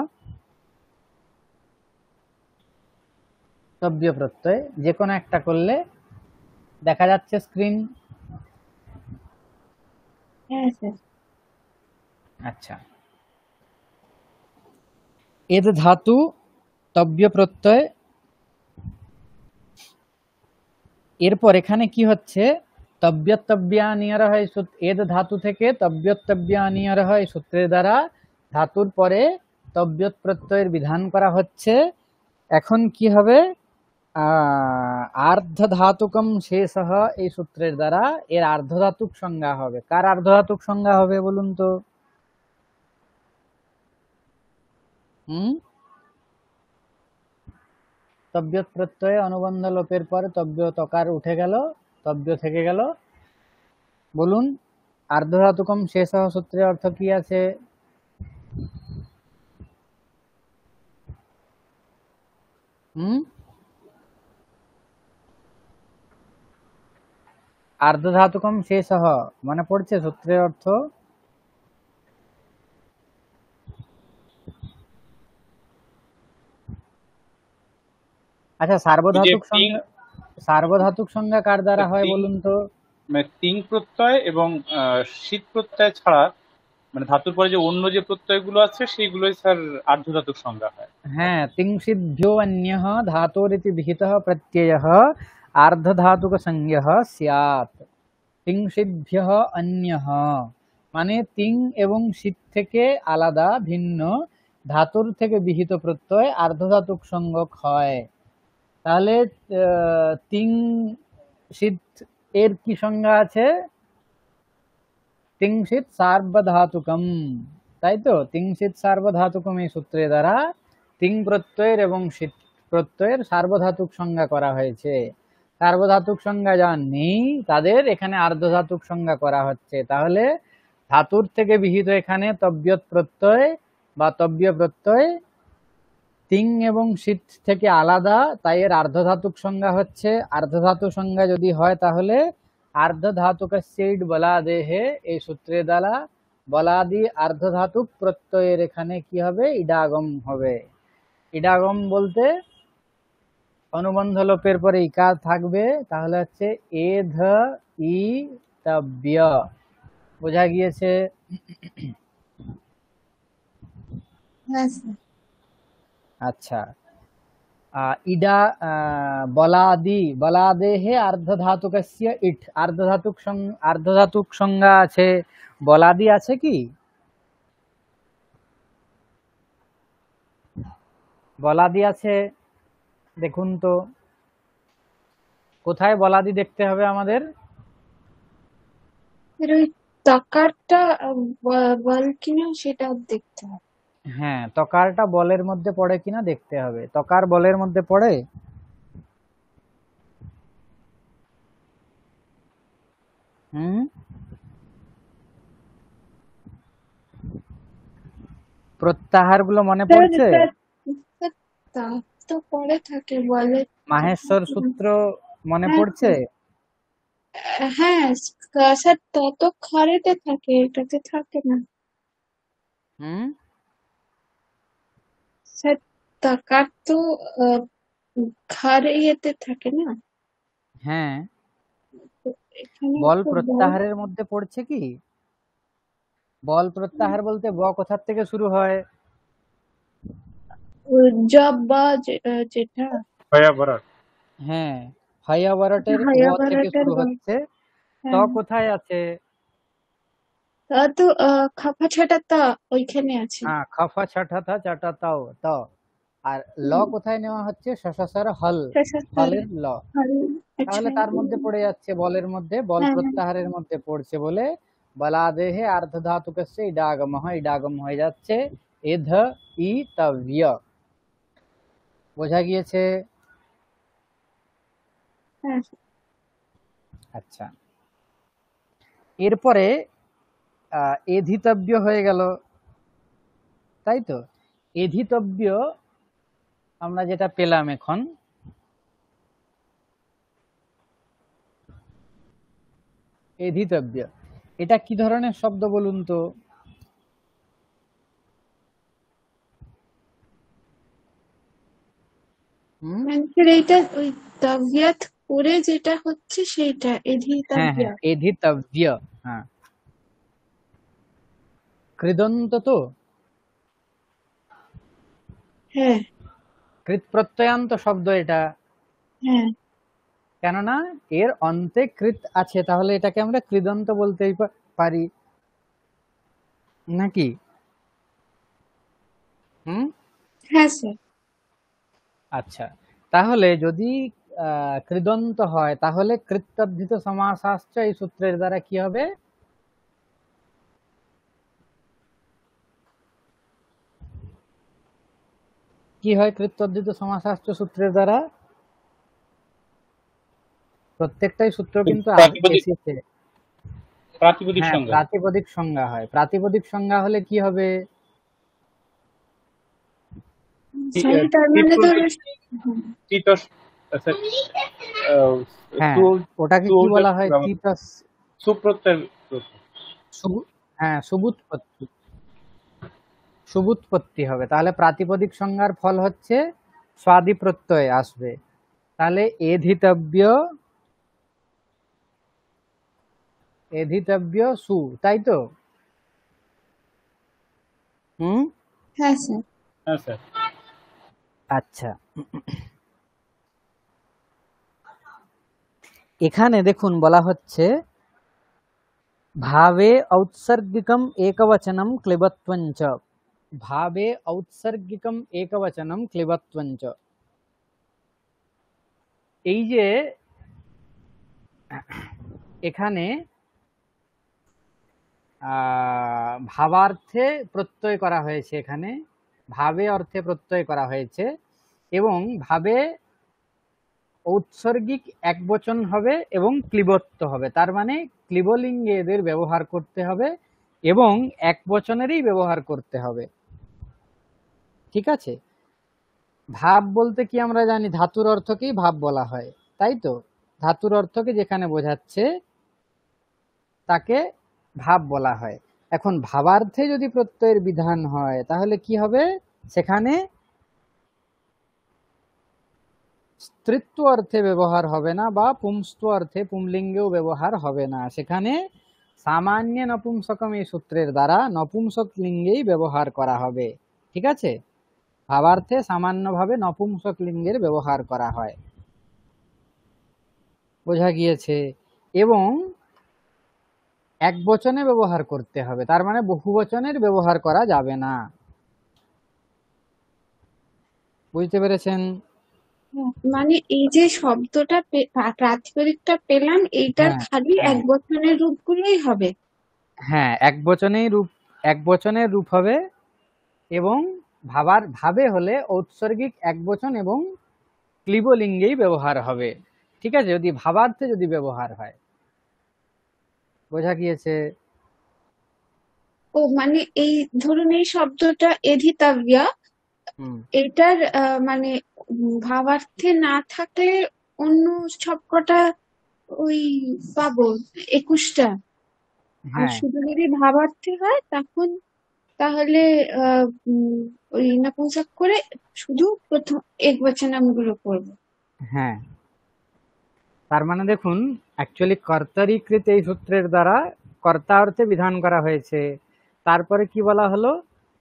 তব্য প্রত্যয় যে কোনো একটা করলে দেখা যাচ্ছে স্ক্রিন? হ্যাঁ স্যার। আচ্ছা, এদ ধাতু তব্য প্রত্যয়, এরপর এখানে কি হচ্ছে, তব্যতব্যানিয়ার হয়, এদ ধাতু থেকে তব্যতব্যানিয়ার হয় সূত্রের দ্বারা ধাতুর পরে তব্যত প্রত্যয়ের বিধান করা হচ্ছে। এখন কি হবে, আর্ধধাতুকম শেষঃ এই সূত্রের দ্বারা এর আর্ধধাতুক সংজ্ঞা হবে। কার আর্ধধাতুক সংজ্ঞা হবে বলুন তো? তব্যত প্রত্যয়ে অনুবন্ধ লোপের পরে তব্য তকার উঠে গেল, তব্য থেকে গেল। বলুন আর্ধধাতুকম শেষঃ সূত্রের অর্থ কি আছে? আর্ধধাতুকম শেষঃ মনে পড়ছে সূত্রের অর্থ? আচ্ছা, সার্বধাতুক সংজ্ঞা, সার্বধাতুক সংজ্ঞা কার দ্বারা হয় বলুন তো? তিং প্রত্যয় এবং শীত প্রত্যয় ছাড়া মানে ধাতুর পরে যে অন্য যে প্রত্যয়গুলো আছে সেইগুলোই স্যার আর্ধধাতুক সংজ্ঞা হয়। হ্যাঁ, তিংশিদ্ভ্যো অন্যঃ ধাতোরিতি বিহিতঃ প্রত্যয়ঃ আর্ধধাতুক সংজ্ঞঃ স্যাৎ। তিংশিদ্ভ্যঃ অন্যঃ মানে তিং এবং শীত থেকে আলাদা ভিন্ন ধাতুর থেকে বিহিত প্রত্যয় আর্ধধাতুক সংজ্ঞক হয়। তাহলে তিং শীত এর কি সংজ্ঞা আছে? তিংশিত সার্বধাতুকম, তাই তো? তিংশিত সার্বধাতুকম এই সূত্রের দ্বারা তিং প্রত্যয়ের এবং শীত প্রত্যয়ের সার্বধাতুক সংজ্ঞা করা হয়েছে। সার্বধাতুক সংজ্ঞা যা নেই তাদের এখানে আর্ধধাতুক সংজ্ঞা করা হচ্ছে। তাহলে ধাতুর থেকে বিহিত এখানে তব্যত প্রত্যয় বা তব্য প্রত্যয় তিং এবং শীত থেকে আলাদা, তাই এর আর্ধধাতুক সংজ্ঞা হচ্ছে। আর্ধধাতু সংজ্ঞা যদি হয় তাহলে আর্ধধাতুকস্য ইড বলাদেহে এই সূত্রের দ্বারা বলাদি আর্ধধাতুক প্রত্যয়ের এখানে কি হবে, ইডাগম হবে। ইডাগম বলতে অনুবন্ধ লোপের পরে ইকার থাকবে, তাহলে হচ্ছে এধ ই তব্য। বোঝা গিয়েছে? হ্যাঁ স্যার। আচ্ছা, ইডা বলাদি বলাদেহে আর্ধধাতুকস্য ইট, আর্ধধাতুক সংজ্ঞা আছে, বলাদি আছে কি? বলাদি আছে? দেখুন তো কোথায় বলাদি দেখতে হবে আমাদের? ওই তকারটা বল কিনা সেটা দেখতে হবে। হ্যাঁ, তকারটা বলের মধ্যে পড়ে কিনা দেখতে হবে। তকার বলের মধ্যে পড়ে? প্রত্যাহার গুলো মনে পড়ছে? তা তো পরে থাকে বলে। মাহেশ্বর সূত্র মনে হ্যাঁ পড়ছে? হ্যাঁ, স্যার তা তো খারেতে থাকে, এটাতে থাকে না হুম। স্যার। তাকার তো আহ, খারে ইয়েতে থাকে না। হ্যাঁ, তো এখানে বল তো বল প্রত্যাহারের মধ্যে পড়ছে কি? বল প্রত্যাহার বলতে ব কোথার থেকে শুরু হয়? জব বা যেটা ভয়া ভরাট। হ্যাঁ, হয়াবরটের ও হায়া থেকে বারাটার শুরু বল। হচ্ছে। ত হ্যাঁ, কোথায় আছে? তা তো খাপা ছাটা তা ওইখানে আছে। হ্যাঁ, খফা ছঠা থা চটা তাও ত। আর ল হুম, কোথায় নেওয়া হচ্ছে? শশসর হল, শেষাত্তর হলের ল। হল। আচ্ছা। তাহলে তার মধ্যে পড়ে যাচ্ছে, বলের মধ্যে, বল হ্যাঁ হ্যাঁ প্রত্যাহারের মধ্যে পড়ছে বলে বলাদেহে আর্ধ ধাতুকস্য ইডাগমঃ, ইডাগম হয়ে যাচ্ছে এধ ই তব্য। বোঝা গিয়েছে? হ্যাঁ। আচ্ছা, এরপরে এধিতব্য হয়ে গেল, তাই তো? এধিতব্য আমরা যেটা পেলাম এখন, এধিতব্য, এটা কি ধরনের শব্দ বলুন তো? হুম। মানুষের এইটা ওই তাবিয়াত করে যেটা হচ্ছে সেইটা এধি হ্যাঁ হ্যাঁ, তাবিয়া। এধিতব্য। হ্যাঁ, কৃদন্ত তো, হ্যাঁ কৃত প্রত্যয়ান্ত শব্দ এটা, হ্যাঁ কেননা এর অন্তে কৃত আছে, তাহলে এটাকে আমরা কৃদন্ত বলতেই পারি নাকি? হুম। হ্যাঁ স্যার। আচ্ছা, তাহলে যদি কৃদন্ত হয় তাহলে কৃত্তদ্ধিত সমাসাশ্চ এই সূত্রের দ্বারা কি হবে? কি হয় কৃত্তদ্ধিত সমাসাশ্চ সূত্রের দ্বারা? প্রত্যেকটাই সূত্র কিন্তু প্রাতিপদিক, এসেছে। প্রাতিপদিক হ্যাঁ, সংজ্ঞা। প্রাতিপদিক সংজ্ঞা হয়। প্রাতিপদিক সংজ্ঞা হলে কি হবে? স্যার তার মানে তো হুম, তিতস, আচ্ছা, আহ, হ্যাঁ, সু ওটাকে কি সুযোগ বলা হয়? তিতস। সুপ্রত্যয়। হ্যাঁ, সুবুৎপত্তি, সুবুৎপত্তি হবে। তাহলে প্রাতিপদিক সংজ্ঞার ফল হচ্ছে স্বাদি প্রত্যয় আসবে। তাহলে এধিতব্য, এধিতব্য সু, তাই তো? হুম। হ্যাঁ স্যার। হ্যাঁ স্যার। আচ্ছা, এখানে দেখুন বলা হচ্ছে ভাবে ঔৎসর্গিকম একবচনম ক্লিবত্বঞ্চ। ভাবে ঔৎসর্গিকম একবচনম ক্লিবত্বঞ্চ, এই যে এখানে ভাবার্থে প্রত্যয় করা হয়েছে, এখানে ভাবে অর্থে প্রত্যয় করা হয়েছে, এবং ভাবে ঔৎসর্গিক একবচন হবে এবং ক্লিবত্ব হবে। তার মানে ক্লিবলিঙ্গে এদের ব্যবহার করতে হবে এবং একবচনেরই ব্যবহার করতে হবে। ঠিক আছে? ভাব বলতে কি আমরা জানি, ধাতুর অর্থকেই ভাব বলা হয়, তাই তো? ধাতুর অর্থকে যেখানে বোঝাচ্ছে তাকে ভাব বলা হয়। এখন ভাবার্থে যদি প্রত্যয়ের বিধান হয় তাহলে কি হবে? সেখানে স্ত্রীত্ব অর্থে ব্যবহার হবে না বা পুংস্ত্ব অর্থে পুংলিঙ্গেও ব্যবহার হবে না, সেখানে সামান্য নপুংসকম এই সূত্রের দ্বারা নপুংসক লিঙ্গেই ব্যবহার করা হবে। ঠিক আছে? ভাবার্থে সামান্যভাবে নপুংসক লিঙ্গের ব্যবহার করা হয়। বোঝা গিয়েছে? এবং এক বচনে ব্যবহার করতে হবে, তার মানে বহু বচনের ব্যবহার করা যাবে না। বুঝতে পেরেছেন? মানে এই যে শব্দটা প্রাতিপদিকটা পেলাম, এইটার হ্যাঁ খালি এক হ্যাঁ বছরের রূপগুলোই হবে। হ্যাঁ, এক বচনেই রূপ, এক বচনের রূপ হবে, এবং ভাবে হলে ঔৎসর্গিক একবচন এবং ক্লিবলিঙ্গেই ব্যবহার হবে। ঠিক আছে? যদি ভাবার্থে যদি ব্যবহার হয়। বোঝা গিয়েছে? ও মানে এই ধরুন এই শব্দটা এধিতাব্যা, হুম। এটার মানে ভাবার্থে না থাকলে অন্য সবকটা ওই পাবো 21টা, আর হ্যাঁ শুধু যদি ভাবার্থে হয় তখন তাহলে ওই নপুংসক করে শুধু প্রথম একবচনামগুলো করবো। হ্যাঁ, তার মানে দেখুন, অ্যাকচুয়ালি কর্তারিকৃত এই সূত্রের দ্বারা কর্তা অর্থে বিধান করা হয়েছে। তারপরে কি বলা হলো,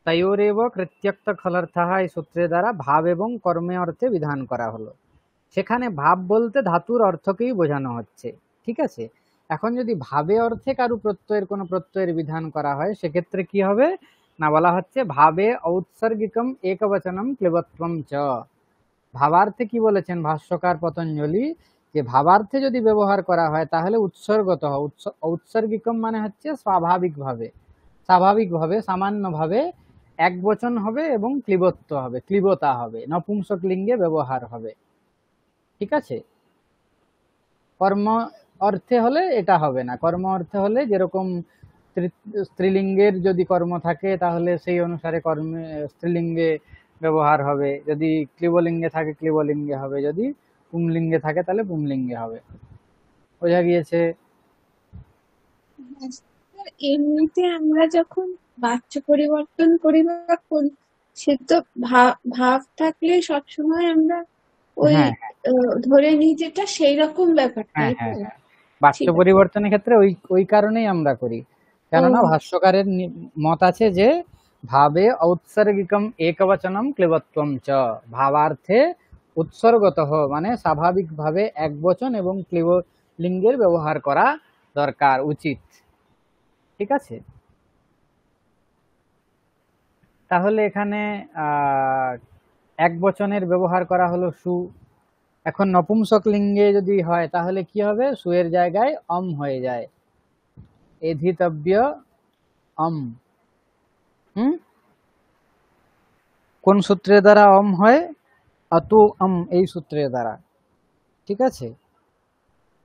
তয়োরেব কৃত্যক্ত খলর্থঃ, এই সূত্রের দ্বারা ভাব এবং কর্মে অর্থে বিধান করা হলো। সেখানে ভাব বলতে ধাতুর অর্থকেই বোঝানো হচ্ছে, ঠিক আছে। এখন যদি ভাবে অর্থে কারু প্রত্যয়ের কোনো প্রত্যয়ের বিধান করা হয়, সেক্ষেত্রে কি হবে না, বলা হচ্ছে ভাবে ঔৎসর্গিকম একবচনম ক্লিবত্বম চ। ভাবার্থে কি বলেছেন ভাষ্যকার পতঞ্জলি, যে ভাবার্থে যদি ব্যবহার করা হয় তাহলে উৎসর্গত ঔৎসর্গিকম মানে হচ্ছে স্বাভাবিকভাবে, স্বাভাবিকভাবে সামান্যভাবে এক বচন হবে এবং ক্লিবত্ব হবে, ক্লিবতা হবে, নপুংসক লিঙ্গে ব্যবহার হবে, ঠিক আছে। কর্ম অর্থে হলে এটা হবে না। কর্ম অর্থে হলে যেরকম স্ত্রীলিঙ্গের যদি কর্ম থাকে তাহলে সেই অনুসারে কর্মে স্ত্রীলিঙ্গে ব্যবহার হবে, যদি ক্লিবলিঙ্গে থাকে ক্লিবলিঙ্গে হবে, যদি পুংলিঙ্গে থাকে তাহলে পুংলিঙ্গে হবে। বোঝা গিয়েছে? এমনিতে আমরা যখন বাচ্য পরিবর্তন করি বা করি, সে তো ভাব ভাব থাকলে সবসময় আমরা ওই হ্যাঁ ধরে নিই যেটা সেই রকম ব্যাপার, হ্যাঁ তাই তো? হ্যাঁ হ্যাঁ, বাচ্য ঠিক আছে। পরিবর্তনের ক্ষেত্রে ওই ওই কারণেই আমরা করি। ও কেননা ভাষ্যকারের মত আছে যে ভাবে ঔৎসর্গিকম একবচনম ক্লিবত্বম চ, ভাবার্থে উৎসর্গত মানে স্বাভাবিকভাবে এক বচন এবং ক্লিব লিঙ্গের ব্যবহার করা দরকার, উচিত, ঠিক আছে। তাহলে এখানে এক বচনের ব্যবহার করা হলো সু। এখন নপুংসক লিঙ্গে যদি হয় তাহলে কি হবে, সুয়ের জায়গায় অম হয়ে যায়, এধিতব্য অম। হুম, কোন সূত্রের দ্বারা অম হয়, অতো অম এই সূত্রের দ্বারা, ঠিক আছে।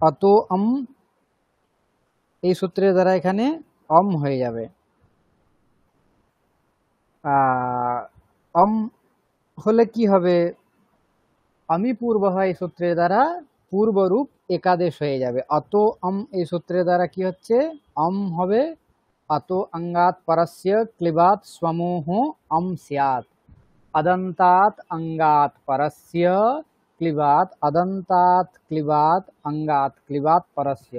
অতো অম এই সূত্রের দ্বারা এখানে অম হয়ে যাবে। অম হলে কি হবে, আমি পূর্ব হয় এই সূত্রের দ্বারা পূর্বরূপ একাদেশ হয়ে যাবে। অত অম এই সূত্রের দ্বারা কি হচ্ছে, অম হবে অত অঙ্গাত পরস্য ক্লিবাত সমূহ অম স্যাৎ, अदन्तात् अङ्गात् परस्य क्लिबात् अदन्तात् क्लिबात् अङ्गात् क्लिबात् परस्य।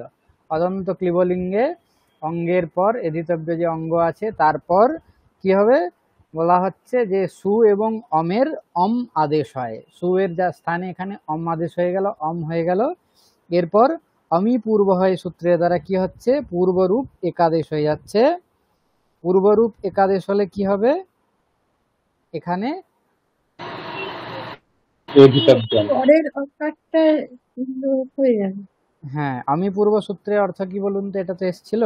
অদন্ত ক্লিবলিঙ্গে অঙ্গের পর এধিতব্য যে অঙ্গ আছে তারপর কি হবে, বলা হচ্ছে যে সু এবং অমের অম আদেশ হয়। সু এর যা স্থানে এখানে অম আদেশ হয়ে গেল, অম হয়ে গেল। এরপর অমি পূর্ব হয় সূত্রের দ্বারা কি হচ্ছে, পূর্বরূপ একাদেশ হয়ে যাচ্ছে। পূর্বরূপ একাদেশ হলে কি হবে, এখানে এধিতব্যম। পরের অকারটা লোপ হয়ে যাবে। হ্যাঁ, আমি পূর্ব সূত্রের অর্থ কি বলুন তো, এটা তো এসেছিল।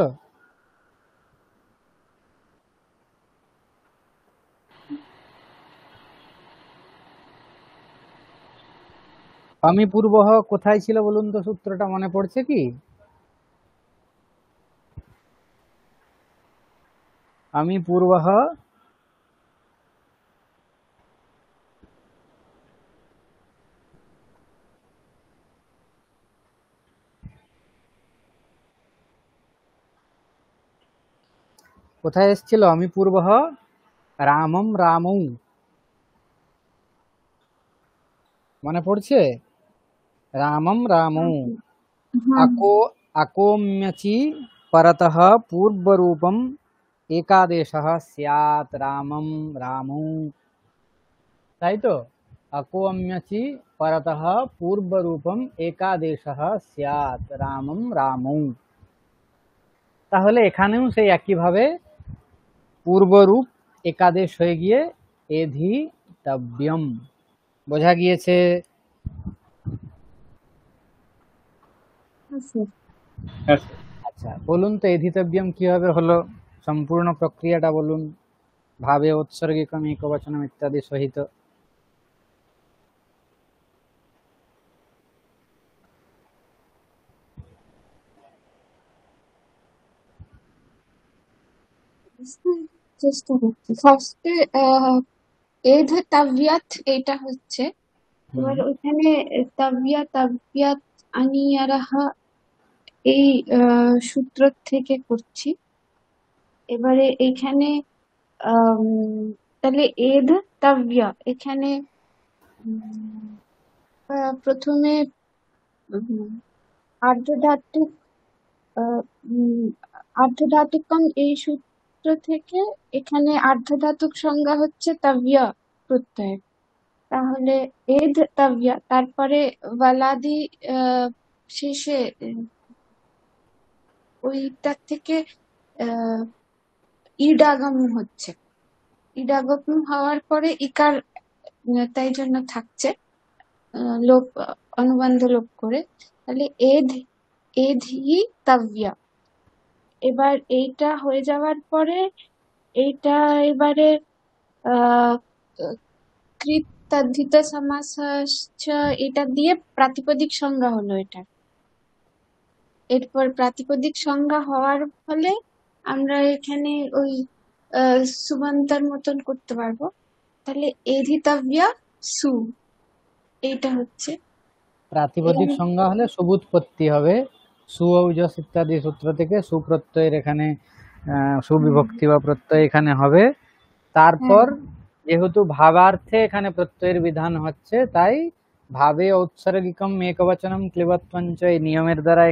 আমি পূর্ব কোথায় ছিল বলুন তো, সূত্রটা মনে পড়ছে কি? আমি পূর্ব কোথায় এসেছিল, আমি পূর্ব রামম রামৌ, মনে পড়ছে? রামম রামৌ হ্যাঁ, अको अकोम्यचि परतः पूर्वरूपम एकादेशः स्यात् रामम रामौ, তাই তো। अकोम्यचि परतः पूर्वरूपम एकादेशः स्यात् रामम रामौ। তাহলে এখানেও সেই একইভাবে পূর্বরূপ একাদেশ হয়ে গিয়ে এধিতব্যম। বোঝা গিয়েছে? আছে। হ্যাঁ স্যার। আচ্ছা, বলুন তো এধিতব্যম কিভাবে হলো, সম্পূর্ণ প্রক্রিয়াটা বলুন, ভাবে উৎসর্গিকম একবচনম ইত্যাদি সহিত। চেষ্টা করছি ফার্স্টে এধ তাবিয়াত এটা হচ্ছে, এবার ওইখানে তাবিয়াত আনিয়ারাহা এই সূত্র থেকে করছি। এবারে এইখানে আম, তাহলে এধ তাবিয়া এখানে প্রথমে আর্ধধাতুক আহ, উম, আর্ধধাতুকম এই সূত্র থেকে এখানে আর্ধধাতুক সংজ্ঞা হচ্ছে তাবিয়া প্রত্যয়। তাহলে এধ তাবিয়া, তারপরে ওয়ালাদি শেষে ওইটার থেকে আহ ইডাগম হচ্ছে, ইডাগম হওয়ার পরে ইকার তাই জন্য থাকছে লোপ, অনুবন্ধ লোপ করে। তাহলে এধি তাবিয়া। এবার এইটা হয়ে যাওয়ার পরে এইটা এবারে আহ কৃত তদ্ধিত সমাস এটা দিয়ে প্রাতিপদিক সংজ্ঞা হলো এটা। এরপর প্রাতিপদিক সংজ্ঞা হওয়ার ফলে আমরা এখানে ওই সুবন্তার মতন করতে পারবো। তাহলে এধিতব্যা সু এইটা হচ্ছে। প্রাতিপদিক সংজ্ঞা হলে সুবুৎপত্তি হবে, সু ঔজস ইত্যাদি সূত্র থেকে সুপ্রত্যয়ের এখানে সুবিভক্তি বা প্রত্যয় এখানে হবে। তারপর যেহেতু ভাবার্থে এখানে প্রত্যয়ের বিধান হচ্ছে, তাই ভাবে ঔৎসর্গিকম একবচনম ক্লিবত্বঞ্চ এই নিয়মের দ্বারা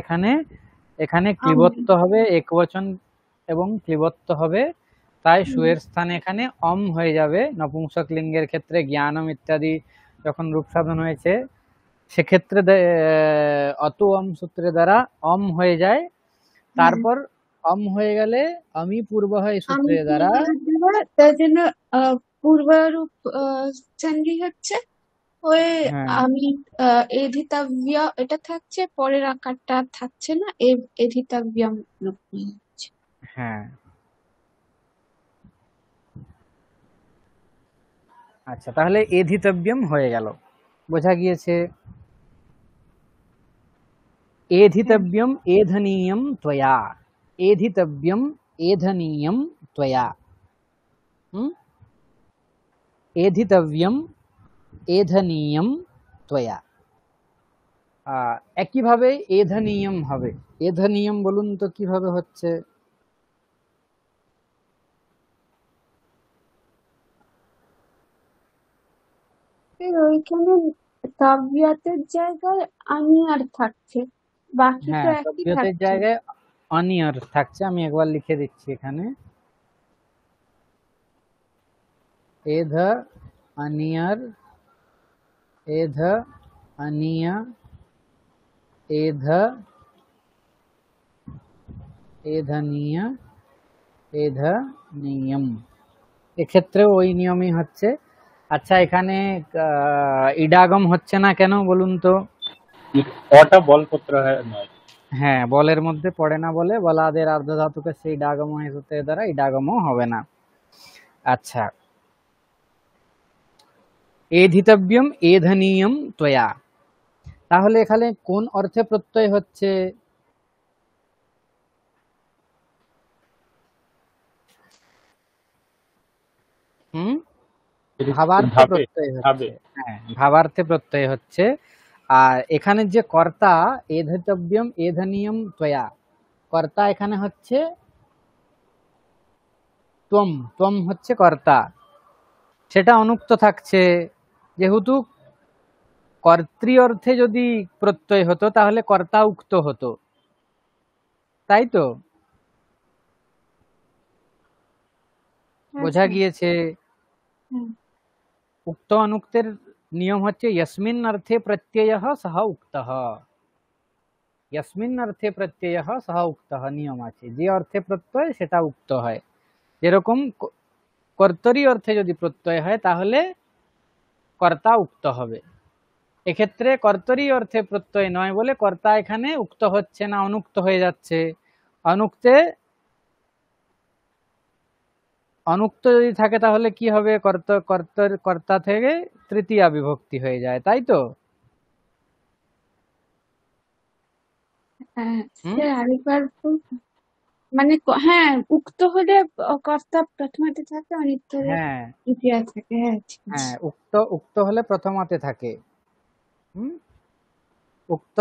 এখানে ক্লিবত্ব হবে, একবচন এবং ক্লিবত্ব হবে। তাই সুয়ের স্থানে এখানে অম হয়ে যাবে। নপুংসক লিঙ্গের ক্ষেত্রে জ্ঞানম ইত্যাদি যখন রূপ সাধন হয়েছে সেক্ষেত্রে অত অম সূত্রের দ্বারা অম হয়ে যায়। তারপর অম হয়ে গেলে আমি পূর্ব হয় সূত্রের দ্বারা তার জন্য পূর্বরূপ সন্ধি হচ্ছে ওই আমি এধিতব্য এটা থাকছে, পরের আকারটা থাকছে না, এধিতব্যম হচ্ছে। হ্যাঁ, আচ্ছা, তাহলে এধিতব্যম হয়ে গেল, বোঝা গিয়েছে। एधितव्यम एधनीयम त्वया, एधितव्यम एधनीयम त्वया, एधितव्यम एधनीयम त्वया। একইভাবে এধনীয়ম হবে। এধনীয়ম বলুন তো কিভাবে হচ্ছে? ওইখানে তাবিয়াতের জায়গায় আনিয়ার থাকছে, বাকি তো একই তাবিয়াতের থাকছে। জায়গায় অনিয়ার থাকছে। আমি একবার লিখে দিচ্ছি এখানে, এধ অনিয়ার, এধ অনিয়া, এধ এধনীয়, এধনীয়ম, এক্ষেত্রে ওই নিয়মই হচ্ছে। আচ্ছা, এখানে ইডাগম হচ্ছে না কেন বলুন তো? অটা বলপত্র নয়। হ্যাঁ, বলের মধ্যে পড়ে না বলে বলাদের আর্ধ ধাতুকে সেই ইডাগম সূত্রের দ্বারা ইডাগমও হবে না। আচ্ছা, এধিতব্যম এধনীয়ম ত্বয়া, তাহলে এখানে কোন অর্থে প্রত্যয় হচ্ছে? ভাবার্থে প্রত্যয় হচ্ছে। হ্যাঁ, ভাবার্থে প্রত্যয় হচ্ছে। আর এখানে যে কর্তা এধিতব্যম এধনীয়ম ত্বয়া, কর্তা এখানে হচ্ছে ত্বম, ত্বম হচ্ছে কর্তা। সেটা অনুক্ত থাকছে, যেহেতু কর্তৃ অর্থে যদি প্রত্যয় হতো তাহলে কর্তা উক্ত হতো, তাই তো? বোঝা গিয়েছে? উক্ত অনুক্তের নিয়ম হচ্ছে यस्मिन् अर्थे प्रत्ययः सः उक्तः, यस्मिन् अर्थे प्रत्ययः सः उक्तः নিয়ম আছে, যে অর্থে প্রত্যয় সেটা উক্ত হয়। যেরকম কর্তরি অর্থে যদি প্রত্যয় হয় তাহলে কর্তা উক্ত হবে। এক্ষেত্রে কর্তরি অর্থে প্রত্যয় নয় বলে কর্তা এখানে উক্ত হচ্ছে না, অনুক্ত হয়ে যাচ্ছে। অনুক্ত যদি থাকে তাহলে কি হবে? কর্তা থেকে তৃতীয়া বিভক্তি হয়ে যায়, তাই তো? আরেকবার মানে হ্যাঁ, উক্ত হলে কর্তা প্রথমাতে থাকে, অনিত্য হলে হ্যাঁ দ্বিতীয়া থাকে। হ্যাঁ, ঠিক আছে। হ্যাঁ, উক্ত উক্ত হলে প্রথমাতে থাকে। হুম, উক্ত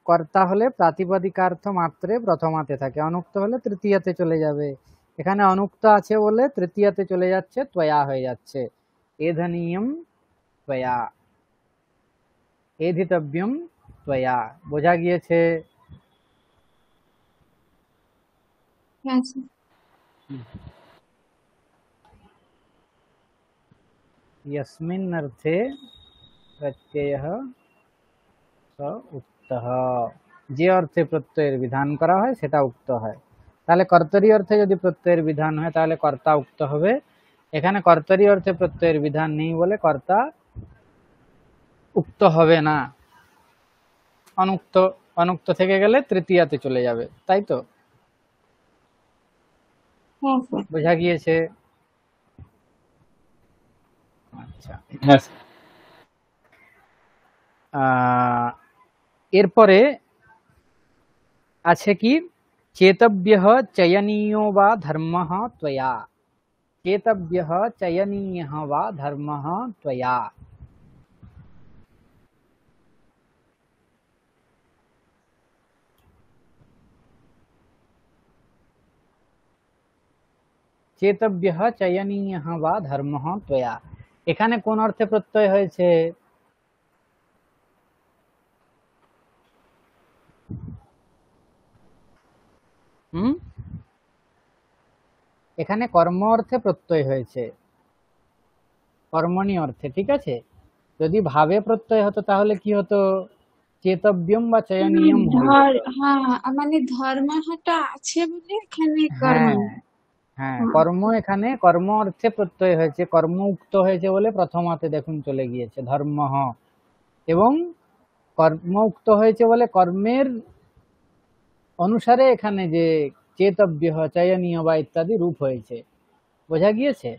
কর্তা হলে প্রাতিপদিকার্থ মাত্রে প্রথমাতে থাকে, অনুক্ত হলে তৃতীয়াতে চলে যাবে। এখানে অনুক্ত আছে বলে তৃতীয়াতে চলে যাচ্ছে, ত্বয়া হয়ে যাচ্ছে। এধনীয়ম ত্বয়া, এধিতব্যম ত্বয়া। বোঝা গিয়েছে? হ্যাঁ স্যার। यस्मिन् अर्थे प्रत्ययः स उक्तः। যে অর্থে প্রত্যয়ের বিধান করা হয় সেটা উক্ত হয়। তাহলে কর্তরি অর্থে যদি প্রত্যয়ের বিধান হয় তাহলে কর্তা উক্ত হবে। এখানে কর্তরি অর্থে প্রত্যয়ের বিধান নেই বলে কর্তা উক্ত হবে না, অনুক্ত। অনুক্ত থেকে গেলে তৃতীয়াতে চলে যাবে, তাই তো? হ্যাঁ স্যার। বোঝা গিয়েছে? আচ্ছা, হ্যাঁ স্যার। এরপরে আছে কি, चेतव्यः चयनीयो वा धर्मः त्वया। चेतव्यः चयनीयः वा धर्मः त्वया। चेतव्यः चयनीयः वा धर्मः त्वया। এখানে কোন অর্থে প্রত্যয় হয়েছে? হুম, এখানে কর্ম অর্থে প্রত্যয় হয়েছে, কর্মণি অর্থে। ঠিক আছে, যদি ভাবে প্রত্যয় হতো তাহলে কি হতো? চেতব্যম বা চয়নীয়ম হয়ে যেত। হ্যাঁ, মানে ধর্মটা আছে বলে এখানে কর্ম। হ্যাঁ হ্যাঁ, কর্ম, এখানে কর্ম অর্থে প্রত্যয় হয়েছে, কর্ম উক্ত হয়েছে বলে প্রথমাতে দেখুন চলে গিয়েছে ধর্মঃ, এবং কর্ম উক্ত হয়েছে বলে কর্মের অনুসারে এখানে যে চেতব্য, চয়নীয় বা ইত্যাদি রূপ হয়েছে। বোঝা গিয়েছে?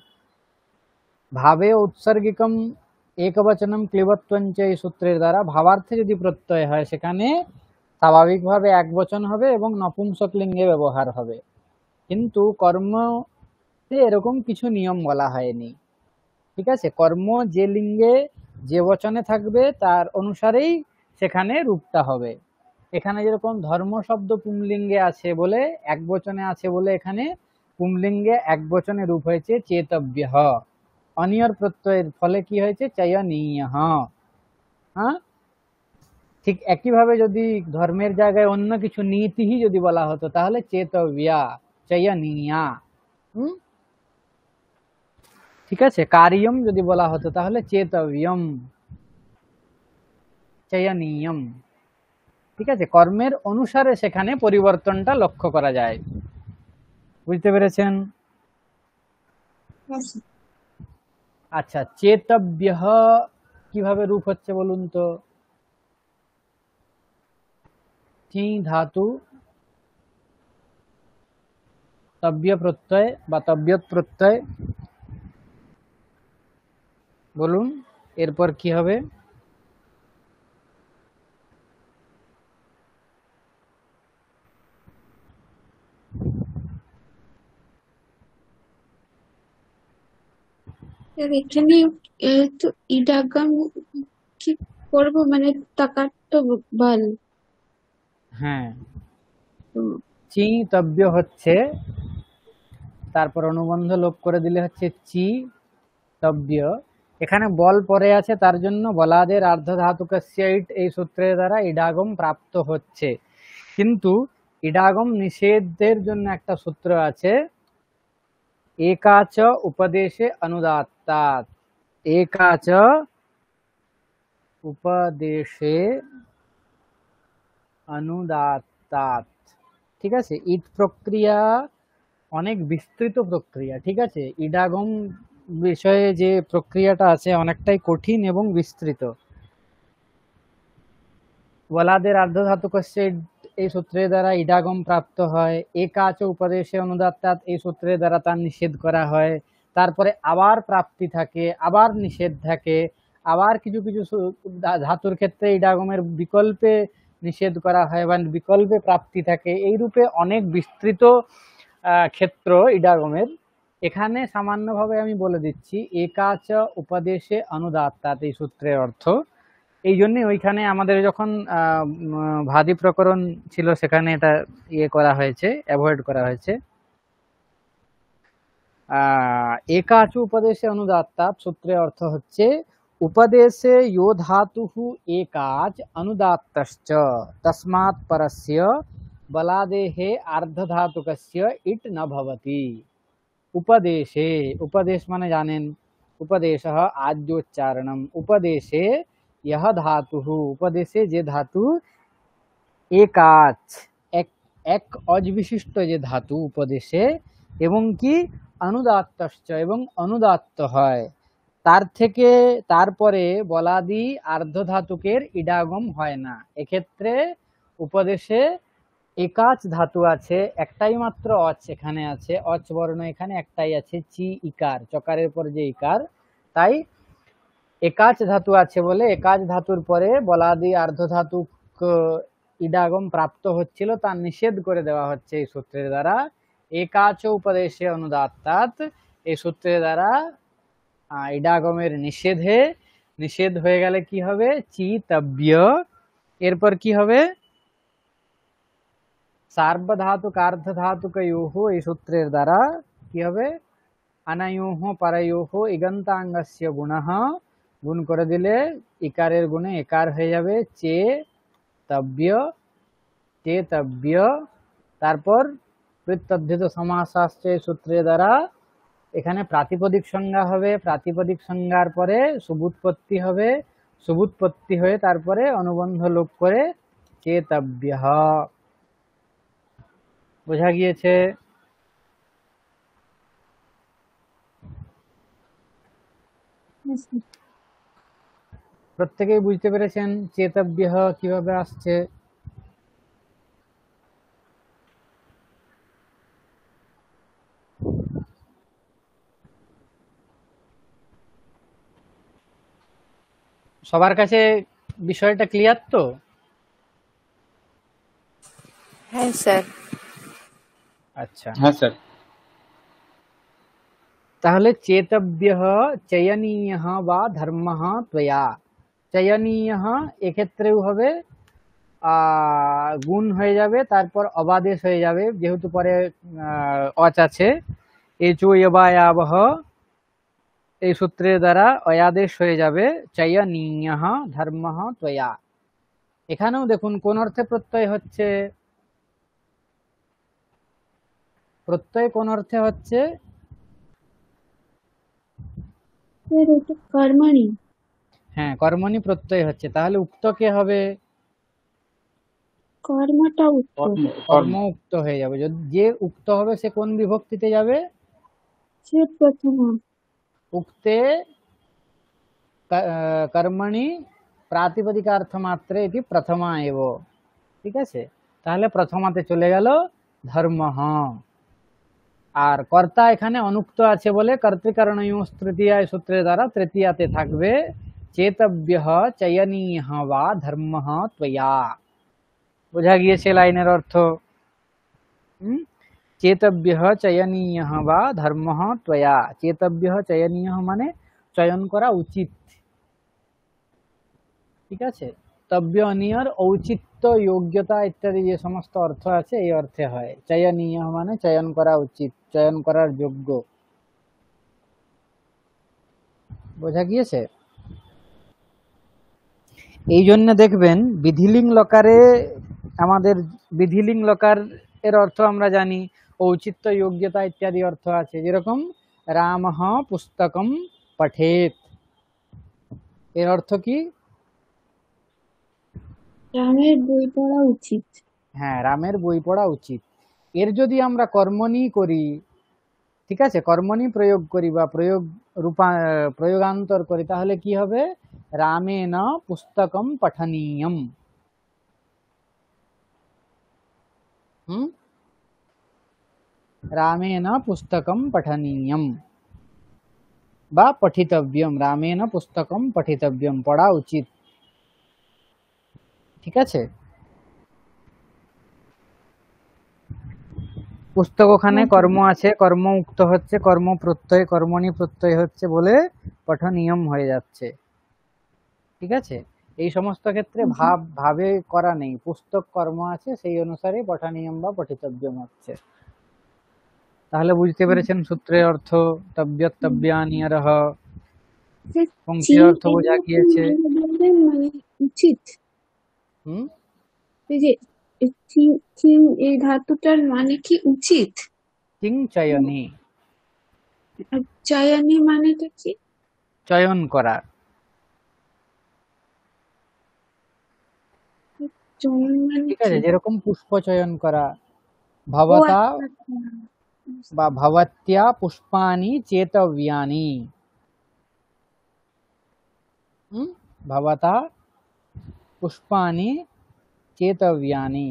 ভাবে উৎসর্গিকম একবচনম ক্লিবত্বঞ্চ এই সূত্রের দ্বারা ভাবার্থে যদি প্রত্যয় হয় সেখানে স্বাভাবিকভাবে এক বচন হবে এবং নপুংসক লিঙ্গে ব্যবহার হবে। কিন্তু কর্মতে এরকম কিছু নিয়ম বলা হয়নি। ঠিক আছে, কর্ম যে লিঙ্গে যে বচনে থাকবে তার অনুসারেই সেখানে রূপটা হবে। এখানে যেরকম ধর্ম শব্দ পুংলিঙ্গে আছে বলে, এক বচনে আছে বলে এখানে পুংলিঙ্গে এক বচনে রূপ হয়েছে চেতব্যঃ। অনিয়র প্রত্যয়ের ফলে কি হয়েছে? চয়নীয়ঃ। হ্যাঁ, ঠিক একইভাবে যদি ধর্মের জায়গায় অন্য কিছু নীতি যদি বলা হতো তাহলে চেতব্যা, চয়নীয়া। ঠিক আছে, কার্যম যদি বলা হতো তাহলে চেতব্যম, চয়নীয়ম। ঠিক আছে, কর্মের অনুসারে সেখানে পরিবর্তনটা লক্ষ্য করা যায়। বুঝতে পেরেছেন? হ্যাঁ স্যার। আচ্ছা, চেতব্যঃ কিভাবে রূপ হচ্ছে বলুন তো? চি ধাতু তব্য প্রত্যয় বা তব্যৎ প্রত্যয়, বলুন এরপর কি হবে? স্যার, এখানে তো ইডাগাম কি করবো, মানে তাকার তো বল। হ্যাঁ, হুম, চি তব্য হচ্ছে, তারপর অনুবন্ধ লোপ করে দিলে হচ্ছে চি তব্য। এখানে বল পরে আছে তার জন্য বলাদের আর্ধধাতুকস্য ইট এই সূত্রের দ্বারা ইডাগম প্রাপ্ত হচ্ছে। কিন্তু ইডাগম নিষেধের জন্য একটা সূত্র আছে, একাচ উপদেশে অনুদাত্তাৎ। একাচ উপদেশে অনুদাত্তাৎ। ঠিক আছে, ইট প্রক্রিয়া অনেক বিস্তৃত প্রক্রিয়া। ঠিক আছে, ইডাগম বিষয়ে যে প্রক্রিয়াটা আছে অনেকটাই কঠিন এবং বিস্তৃত। বলাদের আর্ধধাতুকস্য এই সূত্রের দ্বারা ইডাগম প্রাপ্ত হয়, একাচ উপদেশে অনুদাত্তাৎ এই সূত্রের দ্বারা তার নিষেধ করা হয়। তারপরে আবার প্রাপ্তি থাকে, আবার নিষেধ থাকে, আবার কিছু কিছু ধাতুর ক্ষেত্রে ইডাগমের বিকল্পে নিষেধ করা হয় বা বিকল্পে প্রাপ্তি থাকে। এই রূপে অনেক বিস্তৃত ক্ষেত্র ইডাগমের, এখানে সামান্যভাবে আমি বলে দিচ্ছি। একাচ উপদেশে অনুদাত্তাৎ এই সূত্রের অর্থ। এই জন্যে ওইখানে আমাদের যখন ভাদি প্রকরণ ছিল সেখানে এটা করা হয়েছে, অ্যাভয়েড করা হয়েছে। একাচ উপদেশে অনুদাত্তাৎ সূত্রের অর্থ হচ্ছে উপদেশে यो धातुः एकाच अनुदात्तश्च तस्मात् परस्य बलादेः अर्धधातुकस्य इट् न भवति। उपदेशे, उपदेश माने जानेन, उपदेशः आद्योच्चारणम्, उपदेशे यह धातुः, उपदेशे जे धातु एकाच एक अजविशिष्ट जे धातु उपदेशे এবং কি অনুদাত্তশ্চ এবং অনুদাত্ত হয়, তার থেকে তারপরে বলাদি আর্ধধাতুকের ইডাগম হয় না। এক্ষেত্রে উপদেশে একাচ ধাতু আছে, একটাই মাত্র অচ এখানে আছে, অচ বর্ণ এখানে একটাই আছে, চি ইকার, চকারের পর যে ইকার, তাই একাচ ধাতু আছে বলে একাচ ধাতুর পরে বলাদি আর্ধধাতুক ইডাগম প্রাপ্ত হচ্ছিল, তা নিষেধ করে দেওয়া হচ্ছে এই সূত্রের দ্বারা। একাচ উপদেশে অনুদাত্তাৎ এই সূত্রের দ্বারা ইডাগমের নিষেধ হয়ে গেলে কি হবে? চিতব্য। এরপর কি হবে? সার্বধাতুক আর্ধধাতুকয়োঃ এই সূত্রের দ্বারা কি হবে? আনায়োঃ পারয়োঃ ইগন্তাঙ্গস্য গুণঃ, গুণ করে দিলে ইকারের গুণে একার হয়ে যাবে চেতব্য। তারপর প্রত্যুদ্ধৃত সমাস আসছে সূত্রের দ্বারা, এখানে প্রাতিপদিক সংজ্ঞা হবে, প্রাতিপদিক সংজ্ঞার পরে সুবুৎপত্তি হবে, সুবুৎপত্তি হয়ে তারপরে অনুবন্ধ লোপ করে চেতব্যঃ। বোঝা গিয়েছে? প্রত্যেকেই বুঝতে পেরেছেন চেতব্যঃ কিভাবে আসছে? সবার কাছে বিষয়টা ক্লিয়ার তো? হ্যাঁ স্যার। আচ্ছা, হ্যাঁ স্যার। তাহলে চেতব্যঃ চয়নীয়ঃ বা ধর্মঃ ত্বয়া। চয়নীয়ঃ এক্ষেত্রেও হবে গুণ হয়ে যাবে, তারপর অবাদেশ হয়ে যাবে, যেহেতু পরে অচ আছে। এচোয়বায়াবহ এই সূত্রের দ্বারা অয়াদেশ হয়ে যাবে, চয়নীয়ঃ ধর্মঃ ত্বয়া। এখানেও দেখুন কোন অর্থে প্রত্যয় হচ্ছে? প্রত্যয় কোন অর্থে হচ্ছে? কর্মণি। হ্যাঁ, কর্মণি প্রত্যয় হচ্ছে। তাহলে উক্ত কে হবে? কর্মটা উক্ত, কর্ম উক্ত হয়ে যাবে। যে উক্ত হবে সে কোন বিভক্তিতে যাবে? সে প্রথম। উক্তে কর্মণি প্রাতিপদিকার্থ মাত্রে এটি প্রথমা এব। ঠিক আছে, তাহলে প্রথমাতে চলে গেল ধর্মঃ। আর কর্তা এখানে অনুক্ত আছে বলে কর্তৃকারণয়োঃ তৃতীয়া সূত্রের দ্বারা তৃতীয়াতে থাকবে চেতব্যঃ চয়নীয়ঃ বা ধর্মঃ ত্বয়া। বোঝা গিয়েছে লাইনের অর্থ? চেতব্যঃ চয়নীয়ঃ বা ধর্মঃ ত্বয়া। চেতব্যঃ চয়নীয়ঃ মানে চয়ন করা উচিত। ঠিক আছে, তব্য অনিয়র ঔচিত্য, যোগ্যতা ইত্যাদি যে সমস্ত অর্থ আছে এই অর্থে হয়। চয়নীয় মানে চয়ন করা উচিত, চয়ন করার যোগ্য। বোঝা গিয়েছে? এই জন্য দেখবেন বিধিলিং লকারে, আমাদের বিধিলিং লকার এর অর্থ আমরা জানি, ঔচিত্য, যোগ্যতা ইত্যাদি অর্থ আছে। যেরকম রামঃ পুস্তকম পঠেত, এর অর্থ কি? রামের বই পড়া উচিত। হ্যাঁ, রামের বই পড়া উচিত। এর যদি আমরা কর্মণি করি, ঠিক আছে, কর্মণি প্রয়োগ করি বা প্রয়োগান্তর করি, তাহলে কি হবে? রামেণ পুস্তকম পঠনীয়ম। রামেণ পুস্তকম পঠনীয়ম বা পঠিতব্যম। রামেণ পুস্তকম পঠিতব্যম, পড়া উচিত। ঠিক আছে, পুস্তক ওখানে হ্যাঁ, কর্ম আছে, কর্ম উক্ত হচ্ছে, কর্ম প্রত্যয়, কর্মণি প্রত্যয় হচ্ছে বলে পঠনিয়ম হয়ে যাচ্ছে। ঠিক আছে, এই সমস্ত ক্ষেত্রে ভাবে করা নেই, পুস্তক কর্ম আছে সেই অনুসারে পঠনিয়ম বা পঠিতব্যম হচ্ছে। তাহলে বুঝতে পেরেছেন সূত্রের অর্থ। তব্যত্তব্যানিয়রহ, পংক্তির অর্থ বোঝা গিয়েছে। মানে উচিত। হুম, এই যে চিং চিং এই ধাতুটার মানে কি উচিত? চিং চয়নি, আর চয়নি মানেটা কি? চয়ন করা। চয়ন মানে ঠিক কি? আছে, যেরকম পুষ্প চয়ন করা, ও ভবতা আচ্ছা আচ্ছা। বা ভবত্যা পুষ্পানি চেতব্যানি। ভবতা পুষ্পানি চেতব্যানি।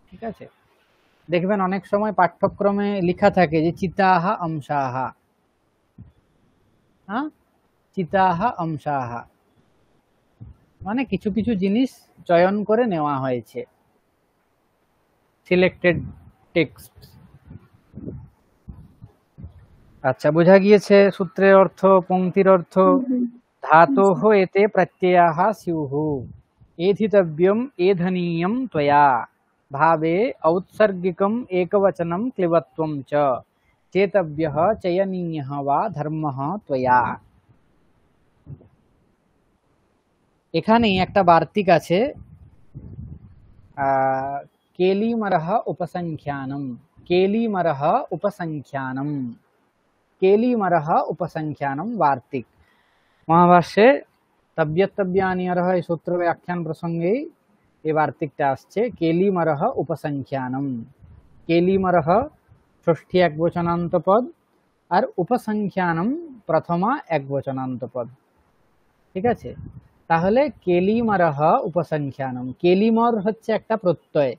ঠিক আছে, দেখবেন অনেক সময় পাঠ্যক্রমে লেখা থাকে যে চিতাহা অংশাহা। হ্যাঁ, চিতাহা অংশাহা মানে কিছু কিছু জিনিস চয়ন করে নেওয়া হয়েছে, সিলেক্টেড টেক্সট। আচ্ছা, বোঝা গিয়েছে সূত্রের অর্থ, পংক্তির অর্থ। ধাতোঃ এতে প্রত্যয়াঃ স্যুঃ, এধিতব্যম এধনীয়ম ত্বয়া, ভাবে ঔৎসর্গিকম একবচনম ক্লিবত্বম চ, চেতব্যঃ চয়নীয়ঃ বা ধর্মঃ ত্বয়া। এখানে একটা বার্তিক আছে, কেলিমরহ উপসংখ্যানম, কেলিমরহ উপসংখ্যানম, কেলিমরহ উপসংখ্যানম বার্তিক। মহাভাষ্যে তব্যত্তব্যানিয়রহ এই সূত্র ব্যাখ্যান প্রসঙ্গেই এই বার্তিকটা আসছে। কেলিমরহ উপসংখ্যানম, কেলিমরহ ষষ্ঠী একবচনান্ত পদ, আর উপসংখ্যানম প্রথমা একবচনান্ত পদ। ঠিক আছে, তাহলে কেলিমরহ উপসংখ্যানম, কেলিমর হচ্ছে একটা প্রত্যয়,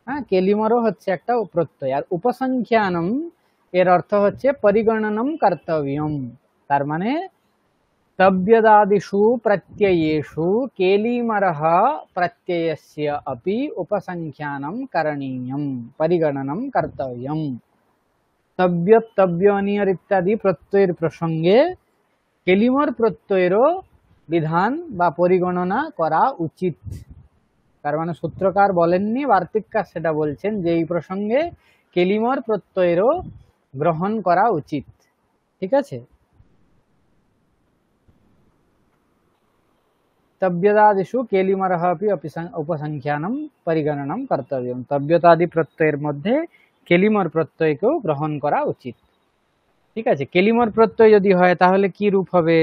হ্যাঁ, কেলিমরও হচ্ছে একটা প্রত্যয়, আর উপসংখ্যানম এর অর্থ হচ্ছে পরিগণনম কর্তব্যম। তার মানে তব্যদাদিষু প্রত্যয়েষু কেলিমরহ প্রত্যয়স্য अपि উপসংখ্যানম করণীয়ম, পরিগণনম কর্তব্যম। তব্য, তব্যনিয়র ইত্যাদি প্রত্যয়ের প্রসঙ্গে কেলিমর প্রত্যয়েরও বিধান বা পরিগণনা করা উচিত। তার মানে সূত্রকার বলেননি, বার্তিককার সেটা বলছেন যে এই প্রসঙ্গে কেলিমর প্রত্যয়েরও গ্রহণ করা উচিত। ঠিক আছে, তব্যদাদিষু কেলিমরহ अपि উপসংখ্যানম পরিগণনম কর্তব্যম। তব্যতাদি প্রত্যয়ের মধ্যে কেলিমর প্রত্যয়কেও গ্রহণ করা উচিত। ঠিক আছে, কেলিমর প্রত্যয় যদি হয় তাহলে কি রূপ হবে?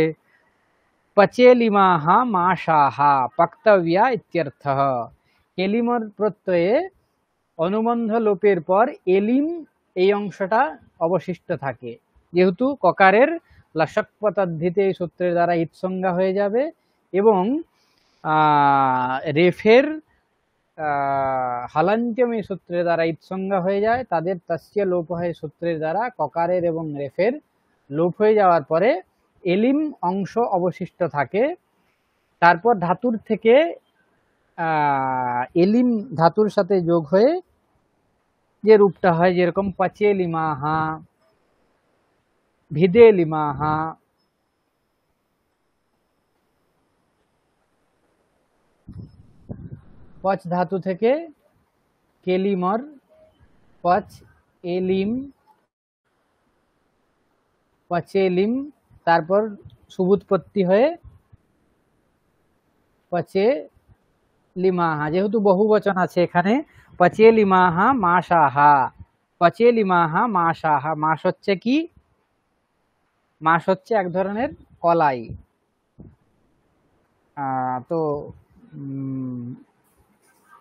পচেলিমাহা মাসাহা পক্তব্যা ইত্যর্থঃ। কেলিমর প্রত্যয়ে অনুবন্ধ লোপের পর এলিম এই অংশটা অবশিষ্ট থাকে, যেহেতু ককারের লসক্পতাদ্ধিতে এই সূত্রের দ্বারা ইৎসংজ্ঞা হয়ে যাবে, এবং রেফের হালান্ত্যম এই সূত্রের দ্বারা ইৎসংজ্ঞা হয়ে যায়, তাদের তস্য লোপ হয় সূত্রের দ্বারা ককারের এবং রেফের লোপ হয়ে যাওয়ার পরে এলিম অংশ অবশিষ্ট থাকে। তারপর ধাতুর থেকে এলিম ধাতুর সাথে যোগ হয়ে যে রূপটা হয়, যেরকম পচে লিমাহা, ভিদে লিমাহা, পচ ধাতু থেকে কেলিমর, পচ এলিম, পচেলিম, তারপর সুবুৎপত্তি হয়ে পচে লিমাহা। যেহেতু বহু বচন আছে এখানে, পচে লিমাহা মাসাহা, পচে লিমাহা মাসাহা। মাস হচ্ছে কি? মাস হচ্ছে এক ধরনের কলাই। তো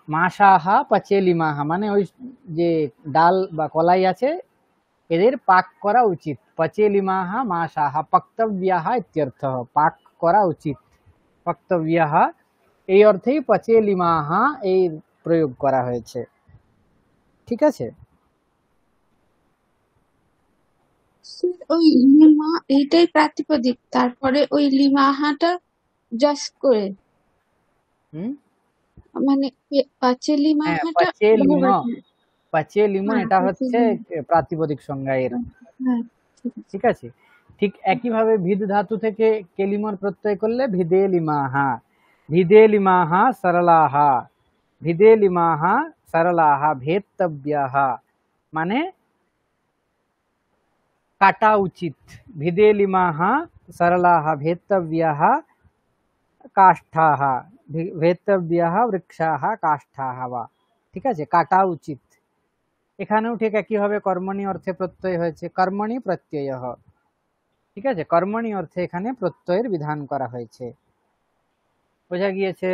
মাসাহা পচে লিমাহা মানে ওই যে ডাল বা কলাই আছে এদের পাক করা উচিত। পচে লিমাহা মাসাহা পক্তব্যাহা ইত্যর্থঃ, পাক করা উচিত। পক্তব্যাহা এই অর্থেই পচে লিমাহা এই প্রয়োগ করা হয়েছে। ঠিক আছে, ওই লিমা এইটাই প্রাতিপদিক, তারপরে ওই লিমাহাটা জাস্ট করে হুম, মানে পাঁচে হ্যাঁ, লিমাহাটা পচে লিম, বহুবচন। পাচে লিম হ্যাঁ এটা হচ্ছে প্রতিদিন। প্রাতিপদিক সংজ্ঞা এর। হ্যাঁ ঠিক আছে। ঠিক আছে, ঠিক একইভাবে ভিদ ধাতু থেকে কেলিমর প্রত্যয় করলে ভিদে লিমাহা, ভিদে লিমাহা সরলাহা, ভিদে লিমাহা সরলাহা ভেত্তব্যাহা, মানে কাটা উচিত। ভিদে লিমাহা সরলাহা ভেত্তব্যাহ কাষ্ঠাহ, ভেত্তব্যাহ বৃক্ষাহ কাষ্ঠাহ বা। ঠিক আছে, কাটা উচিত। এখানেও ঠিক একইভাবে কর্মণি অর্থে প্রত্যয় হয়েছে, কর্মণি প্রত্যয়। ঠিক আছে, কর্মণি অর্থে এখানে প্রত্যয়ের বিধান করা হয়েছে। বোঝা গিয়েছে?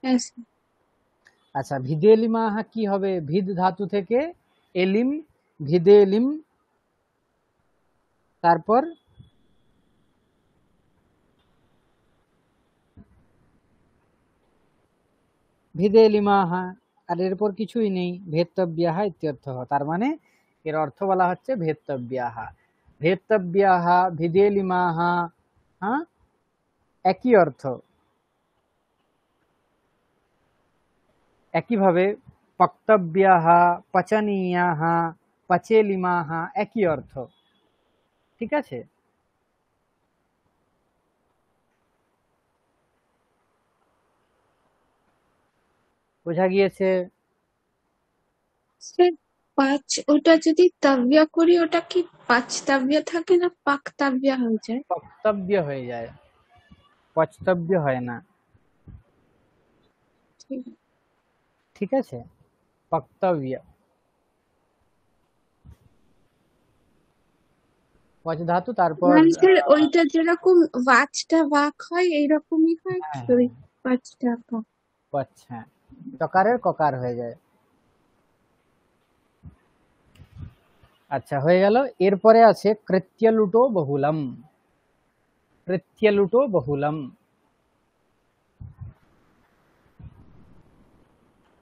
হ্যাঁ স্যার। আচ্ছা, ভিদে লিমাহা কি হবে? ভিদ ধাতু থেকে এলিম, ভিদে এলিম, তারপর ভিদে লিমাহা, আর এরপর কিছুই নেই, ভেত্তব্যাহা ইত্যর্থ। তার মানে এর অর্থ বলা হচ্ছে ভেত্তব্যাহা, ভেত্তব্যাহা ভিদে লিমাহা। হ্যাঁ, একই অর্থ। একইভাবে পক্তব্যাহা, পচনীয়াহা, পচে লিমাহা, একই অর্থ। ঠিক আছে, বোঝা গিয়েছে? স্যার পাঁচ, ওটা যদি তাব্যা করি ওটা কি পাঁচ তাব্যা থাকে না পাক তাব্যা হয়ে যায়? পক্তব্য হয়ে যায়, পচতব্য হয় না। ঠিক আছে। ঠিক আছে, পক্তব্য, পচ ধাতু, তারপর মানে স্যার ওইটা যেরকম ওয়াচটা ওয়াক হয় এইরকমই হয় কি হ্যাঁ, ওই পাঁচটা পাক? পচ, হ্যাঁ, চকারের ককার হয়ে যায়। আচ্ছা, হয়ে গেল। এরপরে আছে কৃত্যলুটো বহুলম, কৃত্যলুটো বহুলম,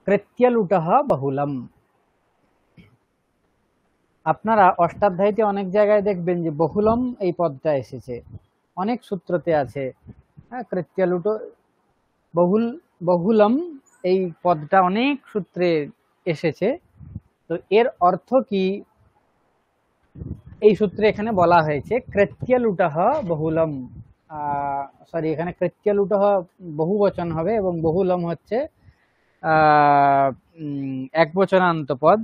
কৃত্যলুটঃ বহুলম। আপনারা অষ্টাধ্যায়ীতে অনেক জায়গায় দেখবেন যে বহুলম এই পদটা এসেছে, অনেক সূত্রতে আছে। হ্যাঁ, কৃত্যলুটো বহুল, বহুলম এই পদটা অনেক সূত্রে এসেছে। তো এর অর্থ কি? এই সূত্রে এখানে বলা হয়েছে কৃত্যলুটঃ বহুলম, সরি, এখানে কৃত্যলুটঃ বহু বচন হবে এবং বহুলম হচ্ছে এক বচনান্ত পদ।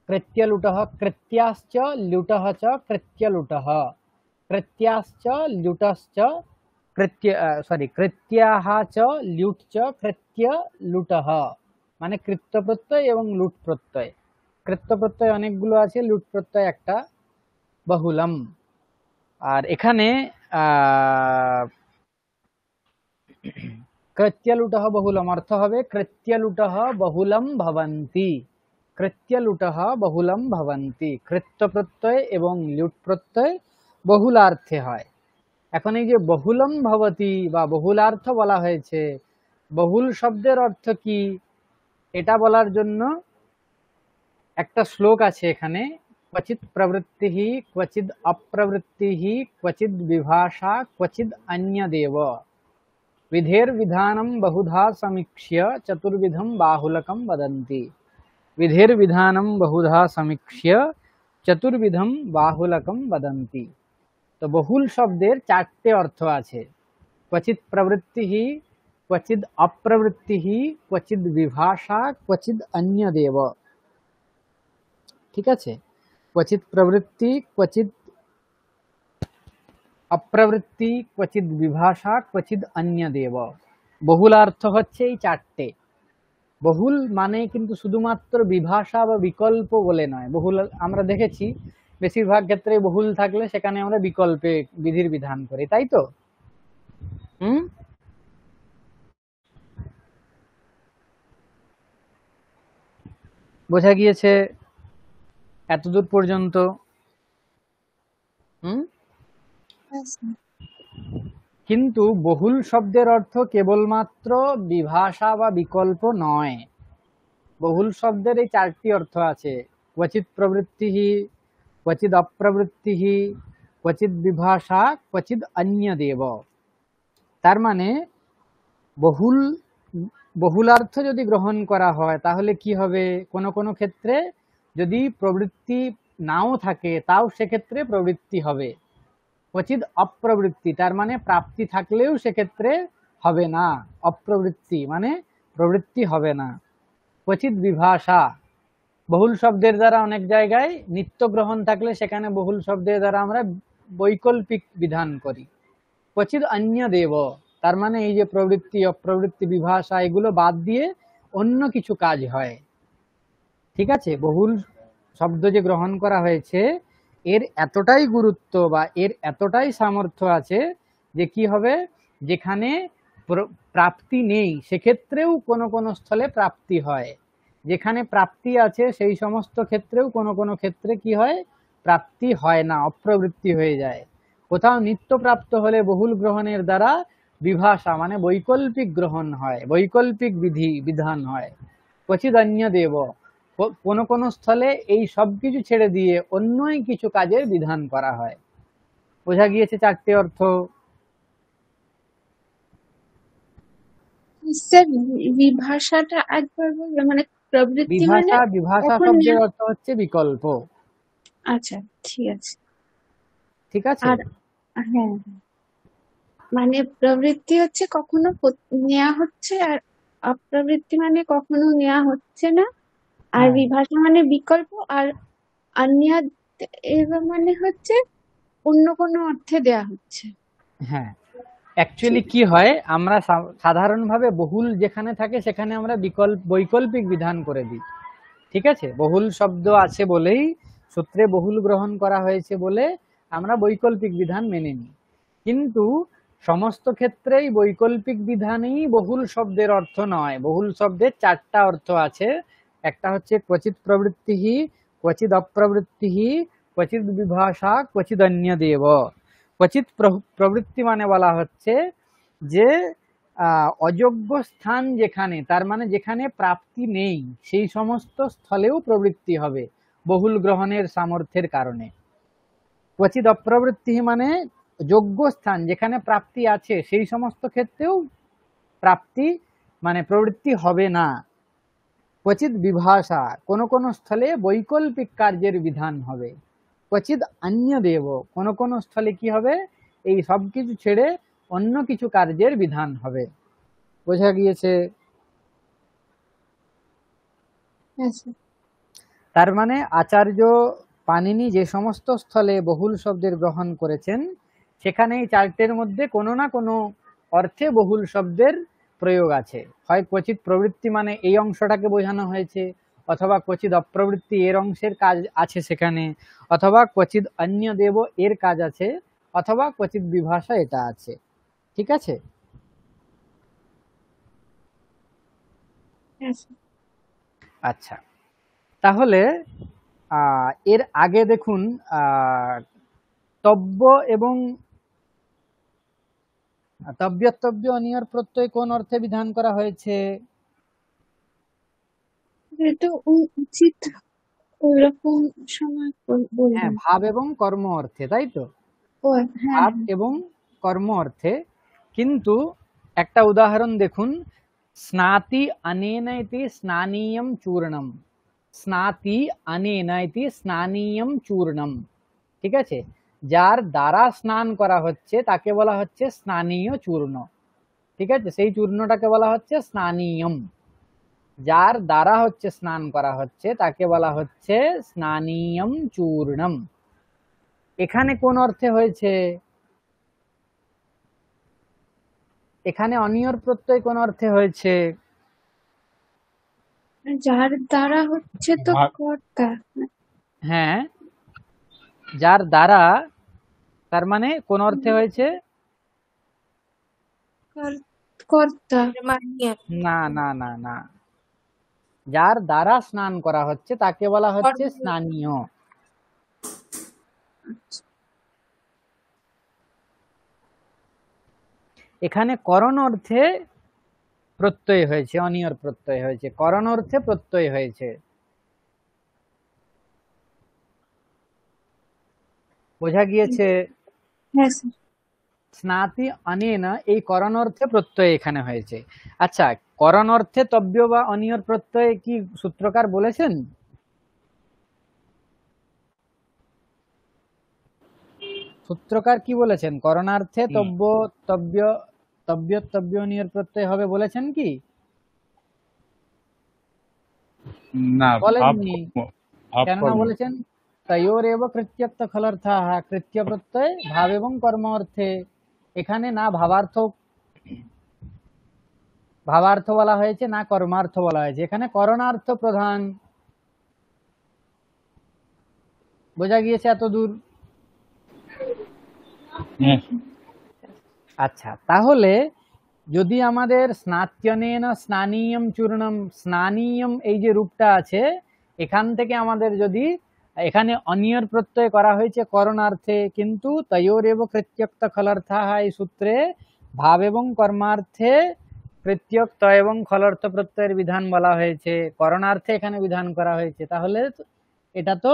কৃত্যলুটঃ, কৃত্যাশ্চ লুটঃ চ কৃত্যলুটঃ, কৃত্যাশ্চ লুটশ্চ কৃত্য, সরি, কৃত্যাহ চ লুট চ কৃত্যলুটঃ, মানে কৃত্য প্রত্যয় এবং লুট প্রত্যয়। কৃত্য প্রত্যয় অনেকগুলো আছে, লুট প্রত্যয় একটা, বহুলম। আর এখানে কৃত্যলুটঃ বহুলম অর্থ হবে কৃত্যলুটঃ বহুলম ভবন্তি, কৃত্যলুটঃ বহুলম ভবন্তি। কৃত্য প্রত্যয় এবং লুট প্রত্যয় বহুলার্থে হয়। এখন এই যে বহুলম ভবতি বা বহুলার্থ বলা হয়েছে, বহুল শব্দের অর্থ কি এটা বলার জন্য একটা শ্লোক আছে এখানে। ক্বচিৎ প্রবৃত্তিঃ ক্বচিৎ অপ্রবৃত্তিঃ ক্বচিৎ বিভাষা ক্বচিৎ अन्यदेव, विधेर्विधानं बहुधा समीक्ष्य चतुर्विधं बाहुलकं वदन्ति। विधेर्विधानं बहुधा समीक्ष्य चतुर्विधं बाहुलकं वदन्ति। তো বহুল শব্দের চারটে অর্থ আছে, ক্বচিৎ প্রবৃত্তিঃ, ক্বচিৎ অপ্রবৃত্তিঃ, ক্বচিৎ বিভাষা, ক্বচিৎ अन्यदेव। ঠিক আছে, ক্বচিৎ প্রবৃত্তি, ক্বচিৎ অপ্রবৃত্তি, ক্বচিৎ বিভাষা, ক্বচিৎ अन्यदेव। বহুলার্থ হচ্ছে এই চারটে। বহুল মানে কিন্তু শুধুমাত্র বিভাষা বা বিকল্প বলে নয়। বহুল আমরা দেখেছি বেশিরভাগ ক্ষেত্রে বহুল থাকলে সেখানে আমরা বিকল্পে বিধির বিধান করি, তাই তো? বোঝা গিয়েছে এতদূর পর্যন্ত? হ্যাঁ স্যার। কিন্তু বহুল শব্দের অর্থ কেবলমাত্র বিভাষা বা বিকল্প নয়। বহুল শব্দের এই চারটি অর্থ আছে, ক্বচিৎ প্রবৃত্তিঃ, ক্বচিৎ অপ্রবৃত্তিঃ, ক্বচিৎ বিভাষা, ক্বচিৎ अन्यदेव। তার মানে বহুল বহুলার্থ যদি গ্রহণ করা হয় তাহলে কি হবে, কোনো কোনো ক্ষেত্রে যদি প্রবৃত্তি নাও থাকে তাও সেক্ষেত্রে প্রবৃত্তি হবে। ক্বচিৎ অপ্রবৃত্তি তার মানে প্রাপ্তি থাকলেও সেক্ষেত্রে হবে না, অপ্রবৃত্তি মানে প্রবৃত্তি হবে না। ক্বচিৎ বিভাষা, বহুল শব্দের দ্বারা অনেক জায়গায় নিত্য গ্রহণ থাকলে সেখানে বহুল শব্দের দ্বারা আমরা বৈকল্পিক বিধান করি। ক্বচিৎ অন্য দেব, তার মানে এই যে প্রবৃত্তি অপ্রবৃত্তি বিভাষা এগুলো বাদ দিয়ে অন্য কিছু কাজ হয়। ঠিক আছে, বহুল শব্দ যে গ্রহণ করা হয়েছে এর এতটাই গুরুত্ব বা এর এতটাই সামর্থ্য আছে যে কি হবে, যেখানে প্রাপ্তি নেই সেক্ষেত্রেও কোনো কোনো স্থলে প্রাপ্তি হয়, যেখানে প্রাপ্তি আছে সেই সমস্ত ক্ষেত্রেও কোনো কোনো ক্ষেত্রে কি হয়, প্রাপ্তি হয় না, অপ্রবৃত্তি হয়ে যায়। কোথাও নিত্য প্রাপ্ত হলে বহুল গ্রহণের দ্বারা বিভাষা মানে বৈকল্পিক গ্রহণ হয়, বৈকল্পিক বিধান হয়। ক্বচিৎ অন্য দেব, কোন কোন স্থলে এই সব কিছু ছেড়ে দিয়ে অন্যই কিছু কাজের বিধান করা হয়। বোঝা গিয়েছে চারটি অর্থ? স্যার বিভাষাটা একবার বলবেন, মানে প্রবৃত্তি মানে বিভাষা কখন শব্দের অর্থ হচ্ছে বিকল্প। আচ্ছা, ঠিক আছে। ঠিক আছে, আর হ্যাঁ, মানে প্রবৃত্তি হচ্ছে কখনো নেওয়া হচ্ছে, আর অপ্রবৃত্তি মানে কখনো নেওয়া হচ্ছে না। আর হ্যাঁ বিভাষা মানে বিকল্প, আর অনিয়াদ এবার মানে হচ্ছে অন্য কোনো অর্থে দেয়া হচ্ছে। হ্যাঁ, অ্যাকচুয়ালি কি হয়, আমরা সাধারণভাবে বহুল যেখানে থাকে সেখানে আমরা বৈকল্পিক বিধান করে দিই। ঠিক আছে, বহুল শব্দ আছে বলেই, সূত্রে বহুল গ্রহণ করা হয়েছে বলে আমরা বৈকল্পিক বিধান মেনে নিই। কিন্তু সমস্ত ক্ষেত্রেই বৈকল্পিক বিধানেই বহুল শব্দের অর্থ নয়। বহুল শব্দের চারটা অর্থ আছে। একটা হচ্ছে ক্বচিৎ প্রবৃত্তিহি, ক্বচিৎ অপ্রবৃত্তিহি, ক্বচিৎ বিভাষা, ক্বচিৎ অন্য দেব। ক্বচিৎ প্রবৃত্তি মানে বলা হচ্ছে যে অযোগ্য স্থান যেখানে, তার মানে যেখানে প্রাপ্তি নেই সেই সমস্ত স্থলেও প্রবৃত্তি হবে বহুল গ্রহণের সামর্থ্যের কারণে। ক্বচিৎ অপ্রবৃত্তি মানে যোগ্য স্থান যেখানে প্রাপ্তি আছে সেই সমস্ত ক্ষেত্রেও প্রাপ্তি মানে প্রবৃত্তি হবে না। ক্বচিৎ বিভাষা, কোন কোন স্থলে বৈকল্পিক কার্যের বিধান হবে। ক্বচিৎ অন্য দেব, কোন কোন স্থলে কি হবে, এই সব কিছু ছেড়ে অন্য কিছু কার্যের বিধান হবে। বোঝা গিয়েছে? তার মানে আচার্য পাণিনি যে সমস্ত স্থলে বহুল শব্দের গ্রহণ করেছেন সেখানে এই চারটের মধ্যে কোনো না কোনো অর্থে বহুল শব্দের প্রয়োগ আছে। হয় ক্বচিৎ প্রবৃত্তি মানে এই অংশটাকে বোঝানো হয়েছে, অথবা ক্বচিৎ অপ্রবৃত্তি এর অংশের কাজ আছে সেখানে, অথবা ক্বচিৎ অন্য দেব এর কাজ আছে, অথবা ক্বচিৎ বিভাষা এটা আছে। ঠিক আছে, আচ্ছা। তাহলে এর আগে দেখুন তব্য এবং তব্যতব্য অনিয়র প্রত্যয় কোন অর্থে বিধান করা হয়েছে? এটা উচিত ওইরকম সময় হ্যাঁ, বলবেন। ভাব এবং কর্ম অর্থে, তাই তো? ও হ্যাঁ, ভাব এবং কর্ম অর্থে। কিন্তু একটা উদাহরণ দেখুন, স্নাতি অনেন ইতি স্নানীয়ম চূর্ণম। স্নাতি অনেন ইতি স্নানীয়ম চূর্ণম। ঠিক আছে, যার দ্বারা স্নান করা হচ্ছে তাকে বলা হচ্ছে স্নানীয় চূর্ণ। ঠিক আছে, সেই চূর্ণটাকে বলা হচ্ছে স্নানীয়ম। যার দ্বারা হচ্ছে স্নান করা হচ্ছে তাকে বলা হচ্ছে স্নানীয়ম চূর্ণম। এখানে কোন অর্থে হয়েছে? এখানে অনিয়র প্রত্যয় কোন অর্থে হয়েছে? যার দ্বারা হচ্ছে তো ভাগ কর্তা। হ্যাঁ, যার দ্বারা, তার মানে কোন অর্থে হয়েছে? কর্তা। না না না না, যার দ্বারা স্নান করা হচ্ছে তাকে বলা হচ্ছে স্নানীয়। এখানে করণ অর্থে প্রত্যয় হয়েছে, অনিয়র প্রত্যয় হয়েছে, করণ অর্থে প্রত্যয় হয়েছে। বোঝা গিয়েছে? হ্যাঁ স্যার। স্নাতি অনেন, এই করণ অর্থে প্রত্যয় এখানে হয়েছে। আচ্ছা, করণ অর্থে তব্য বা অনিয়র প্রত্যয় কি সূত্রকার বলেছেন? সূত্রকার কি বলেছেন? করণার্থে হুম। তব্য তব্য তব্য অনিয়র প্রত্যয় হবে বলেছেন কি? না, ভাব বলেননি। কর্ম, ভাব কেননা কর্ম। বলেছেন তয়োরেব কৃত্যর্থ খলর্থাঃ, কৃত্য প্রত্যয় ভাব এবং কর্ম অর্থে। এখানে না ভাবার্থ বলা হয়েছে, না কর্মার্থ বলা হয়েছে, এখানে করণার্থ প্রধান। বোঝা গিয়েছে এত দূর? হুম। আচ্ছা, তাহলে যদি আমাদের স্নাত্যনেন স্নানীয়ম চূর্ণম, স্নানীয়ম এই যে রূপটা আছে, এখান থেকে আমাদের যদি এখানে অনিয়র প্রত্যয় করা হয়েছে করণার্থে, কিন্তু তয়োরেব কৃত্যক্ত খলর্থাঃ এই সূত্রে ভাব এবং কর্মার্থে কৃত্যক ত এবং খলর্থ প্রত্যয়ের বিধান বলা হয়েছে, করণার্থে এখানে বিধান করা হয়েছে, তাহলে এটা তো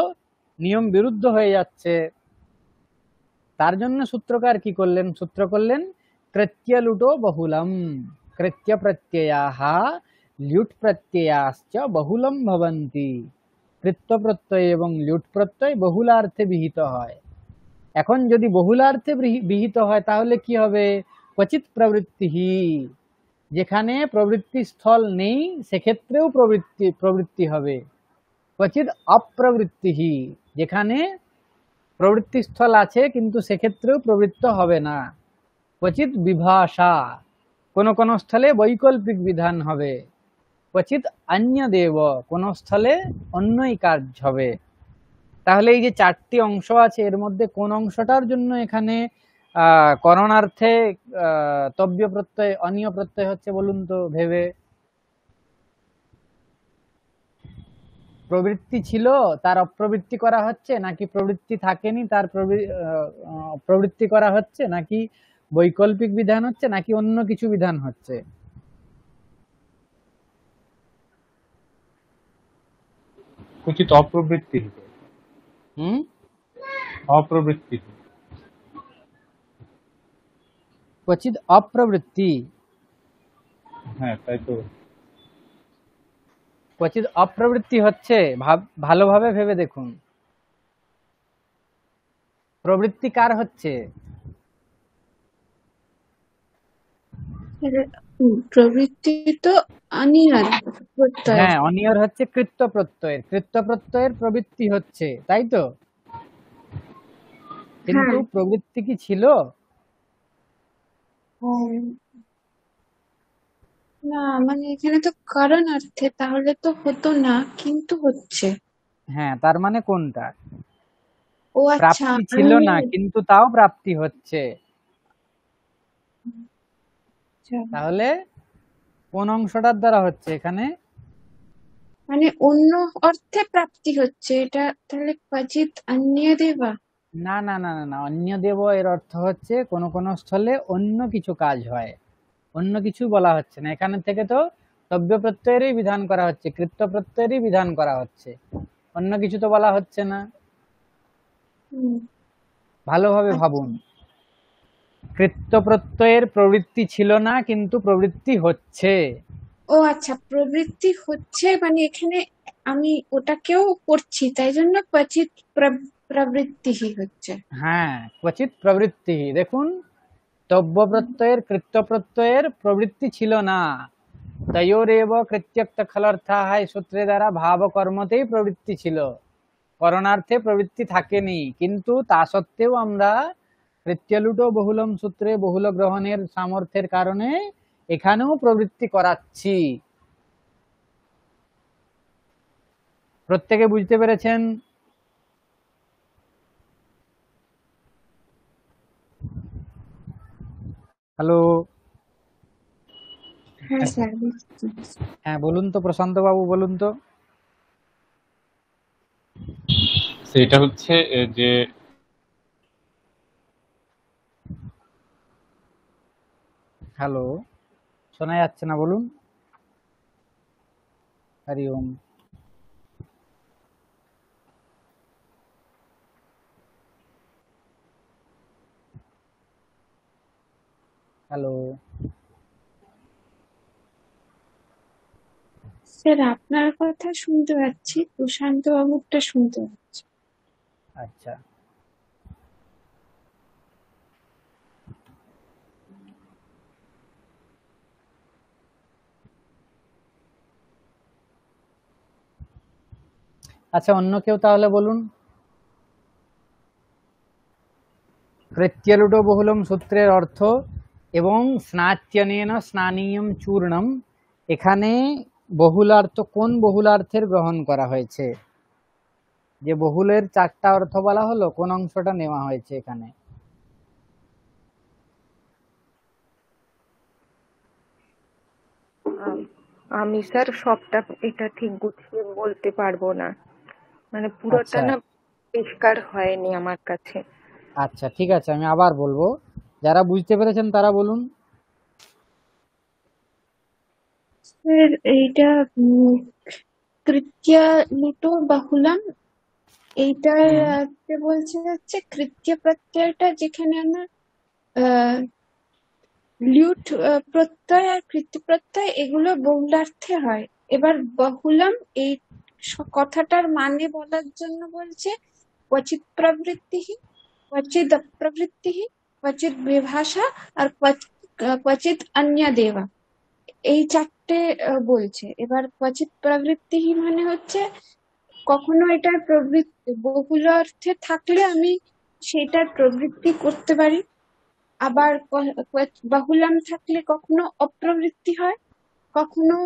নিয়ম বিরুদ্ধ হয়ে যাচ্ছে। তার জন্য সূত্রকার কি করলেন? সূত্র করলেন কৃত্যলুটো বহুলম, কৃত্য প্রত্যয়াহ ল্যুট প্রত্যয়াশ্চ বহুলম ভবন্তি। কৃত্য প্রত্যয় এবং ল্যুট প্রত্যয় বহুলার্থে বিহিত হয়। এখন যদি বহুলার্থে বিহিত হয় তাহলে কি হবে? ক্বচিৎ প্রবৃত্তি, যেখানে প্রবৃত্তি স্থল নেই সেক্ষেত্রেও প্রবৃত্তি হবে। ক্বচিৎ অপ্রবৃত্তি, যেখানে প্রবৃত্তি স্থল আছে কিন্তু সেক্ষেত্রেও প্রবৃত্ত হবে না। ক্বচিৎ বিভাষা, কোন কোন স্থলে বৈকল্পিক বিধান হবে। ক্বচিৎ অন্যদেব, কোন স্থলে অন্যই কাজ হবে। তাহলে এই যে চারটি অংশ আছে এর মধ্যে কোন অংশটার জন্য এখানে করণার্থে তব্য প্রত্যয় অনিয় প্রত্যয় হচ্ছে বলুন তো ভেবে? প্রবৃত্তি ছিল তার অপ্রবৃত্তি করা হচ্ছে, নাকি প্রবৃত্তি থাকেনি তার প্রবৃত্তি করা হচ্ছে, নাকি বৈকল্পিক বিধান হচ্ছে, নাকি অন্য কিছু বিধান হচ্ছে? উচিত অপ্রবৃত্তি, হুম, অপ্রবৃত্তি। ক্বচিৎ অপ্রবৃত্তি, হ্যাঁ, তাই তো। ক্বচিৎ অপ্রবৃত্তি হচ্ছে, ভালোভাবে ভেবে দেখুন। প্রবৃত্তি কার হচ্ছে? প্রবৃত্তি তো অনিয়র প্রত্যয়। হ্যাঁ, অনিয়র হচ্ছে কৃত্য প্রত্যয়ের, কৃত্য প্রত্যয়ের প্রবৃত্তি হচ্ছে, তাই তো? কিন্তু হ্যাঁ। প্রবৃত্তি কি ছিল? উম, না মানে এখানে তো কারণ অর্থে, তাহলে তো হতো না কিন্তু হচ্ছে। হ্যাঁ, তার মানে কোনটা? ও আচ্ছা, প্রাপ্তি ছিল আমি না কিন্তু তাও প্রাপ্তি হচ্ছে। আচ্ছা, তাহলে কোন অংশটার দ্বারা হচ্ছে এখানে? মানে অন্য অর্থে প্রাপ্তি হচ্ছে, এটা তাহলে ক্বচিৎ অন্যে দেবা। না না না না না, অন্য দেব এর অর্থ হচ্ছে কোন কোন স্থলে অন্য কিছু কাজ হয়, অন্য কিছু বলা হচ্ছে না এখানে থেকে, তো তব্য প্রত্যয়েরই বিধান করা হচ্ছে, কৃত্য প্রত্যয়েরই বিধান করা হচ্ছে, অন্য কিছু তো বলা হচ্ছে না। হুম, ভালোভাবে আচ্ছা। ভাবুন, কৃত্য প্রত্যয়ের প্রবৃত্তি ছিল না কিন্তু প্রবৃত্তি হচ্ছে। ও আচ্ছা, প্রবৃত্তি হচ্ছে মানে এখানে আমি ওটাকেও করছি, তাই জন্য ক্বচিৎ প্রবৃত্তি হচ্ছে। হ্যাঁ, ক্বচিৎ প্রবৃত্তি, দেখুন তব্য প্রত্যয়ের কৃত্য প্রত্যয়ের প্রবৃত্তি ছিল না, তয়োরেব কৃত্যক্ত খলর্থাঃ এই সূত্রের দ্বারা ভাব কর্মতেই প্রবৃত্তি ছিল, করণার্থে প্রবৃত্তি থাকেনি, কিন্তু তা সত্ত্বেও আমরা কৃত্যলুটো বহুলম সূত্রে বহুল গ্রহণের সামর্থ্যের কারণে এখানেও প্রবৃত্তি করাচ্ছি। প্রত্যেকে বুঝতে পেরেছেন? হ্যালো? হ্যাঁ স্যার, বুঝছি। হ্যাঁ বলুন তো প্রশান্ত বাবু, বলুন তো। সেটা হচ্ছে যে হ্যালো, শোনা যাচ্ছে না, বলুন। হরি ওম। হ্যালো। স্যার আপনার কথা শুনতে পাচ্ছি, প্রশান্ত বাবুরটা শুনতে পাচ্ছি। আচ্ছা, আচ্ছা, অন্য কেউ তাহলে বলুন। কৃত্যলুটো বহুলম সূত্রের অর্থ এবং স্নাত্যনেন স্নানীয়ম চূর্ণম, এখানে বহুলার্থ কোন বহুলার্থের গ্রহণ করা হয়েছে? যে বহুলের চারটা অর্থ বলা হলো, কোন অংশটা নেওয়া হয়েছে এখানে? আম, আমি স্যার সবটা এটা ঠিক গুছিয়ে বলতে পারবো না, মানে পুরোটা আচ্ছা না পরিষ্কার হয়নি আমার কাছে। আচ্ছা, ঠিক আছে, আমি আবার বলবো, যারা বুঝতে পেরেছেন তারা বলুন। স্যার এইটা কৃত্য লুটো বাহুলাম, এইটার হুম, বলছে হচ্ছে কৃত্য প্রত্যয়টা, যেখানে আমরা আহ লিউট প্রত্যয় আর কৃত্য প্রত্যয় এগুলো বহুলার্থে হয়। এবার বহুলাম এই কথাটার মানে বলার জন্য বলছে क्वचित प्रवृत्ति, क्वचित अप्रवृत्ति, क्वचित विभाषा আর क्वचित अन्य देवा, এই চারটে বলছে। এবার क्वचित प्रवृत्ति মানে হচ্ছে কখনো এটার প্রবৃত্তি বহুল অর্থে থাকলে আমি সেটার প্রবৃত্তি করতে পারি, আবার বাহুলাম থাকলে কখনো অপ্রবৃত্তি হয়, কখনো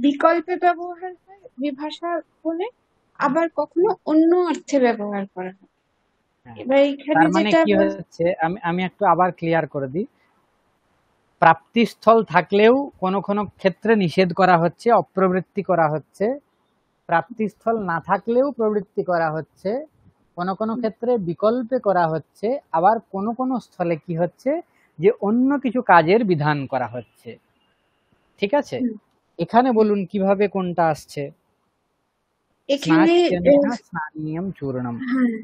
বিকল্পে ব্যবহার হয় বিভাষা বলে, আবার কখনো অন্য অর্থে ব্যবহার করা হয়। হ্যাঁ, এবার এখানে তার মানে যেটা কি হচ্ছে, আমি আমি একটু আবার ক্লিয়ার করে দিই। প্রাপ্তিস্থল থাকলেও কোনো কোনো ক্ষেত্রে নিষেধ করা হচ্ছে, অপ্রবৃত্তি করা হচ্ছে। প্রাপ্তিস্থল না থাকলেও প্রবৃত্তি করা হচ্ছে, কোনো কোনো ক্ষেত্রে বিকল্পে করা হচ্ছে, আবার কোনো কোনো স্থলে কি হচ্ছে, যে অন্য কিছু কাজের বিধান করা হচ্ছে। ঠিক আছে, হুম, এখানে বলুন কিভাবে কোনটা আসছে? এখানে স্নাত্যনেন স্নানীয়ম চূর্ণম। হ্যাঁ,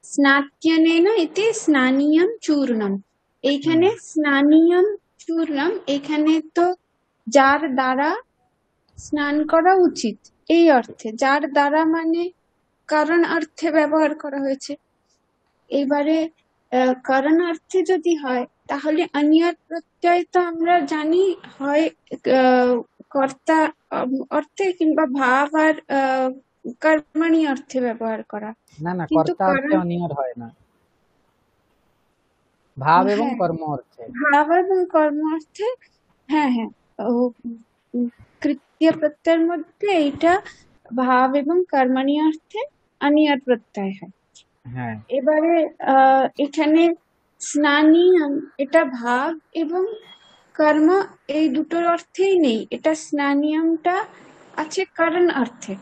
স্নাত্যনেন ইতি স্নানীয়ম চূর্ণম, হুম, এইখানে স্নানীয়ম চূর্ণম, এখানে তো যার দ্বারা স্নান করা উচিত, এই অর্থে যার দ্বারা মানে কারণ অর্থে ব্যবহার করা হয়েছে। এবারে করণার্থে যদি হয় তাহলে অনিয়র প্রত্যয় তো আমরা জানি হয় আহ, কর্তা অর্থে কিংবা ভাব আর কর্মণি অর্থে ব্যবহার করা, না না, কিন্তু কর্তা অর্থে কারণ অনিয়র হয় না, ভাব এবং হ্যাঁ, কর্ম অর্থে। ভাব এবং কর্ম অর্থে, হ্যাঁ হ্যাঁ, ও উম, কৃত্য প্রত্যয়ের মধ্যে এইটা ভাব এবং কর্মণি অর্থে অনিয়র প্রত্যয় হয়। হ্যাঁ, এবারে এখানে স্নানিয়াম, এটা ভাব এবং কর্ম এই দুটোর অর্থেই নেই, এটা স্নানিয়ামটা আছে কারণ অর্থে।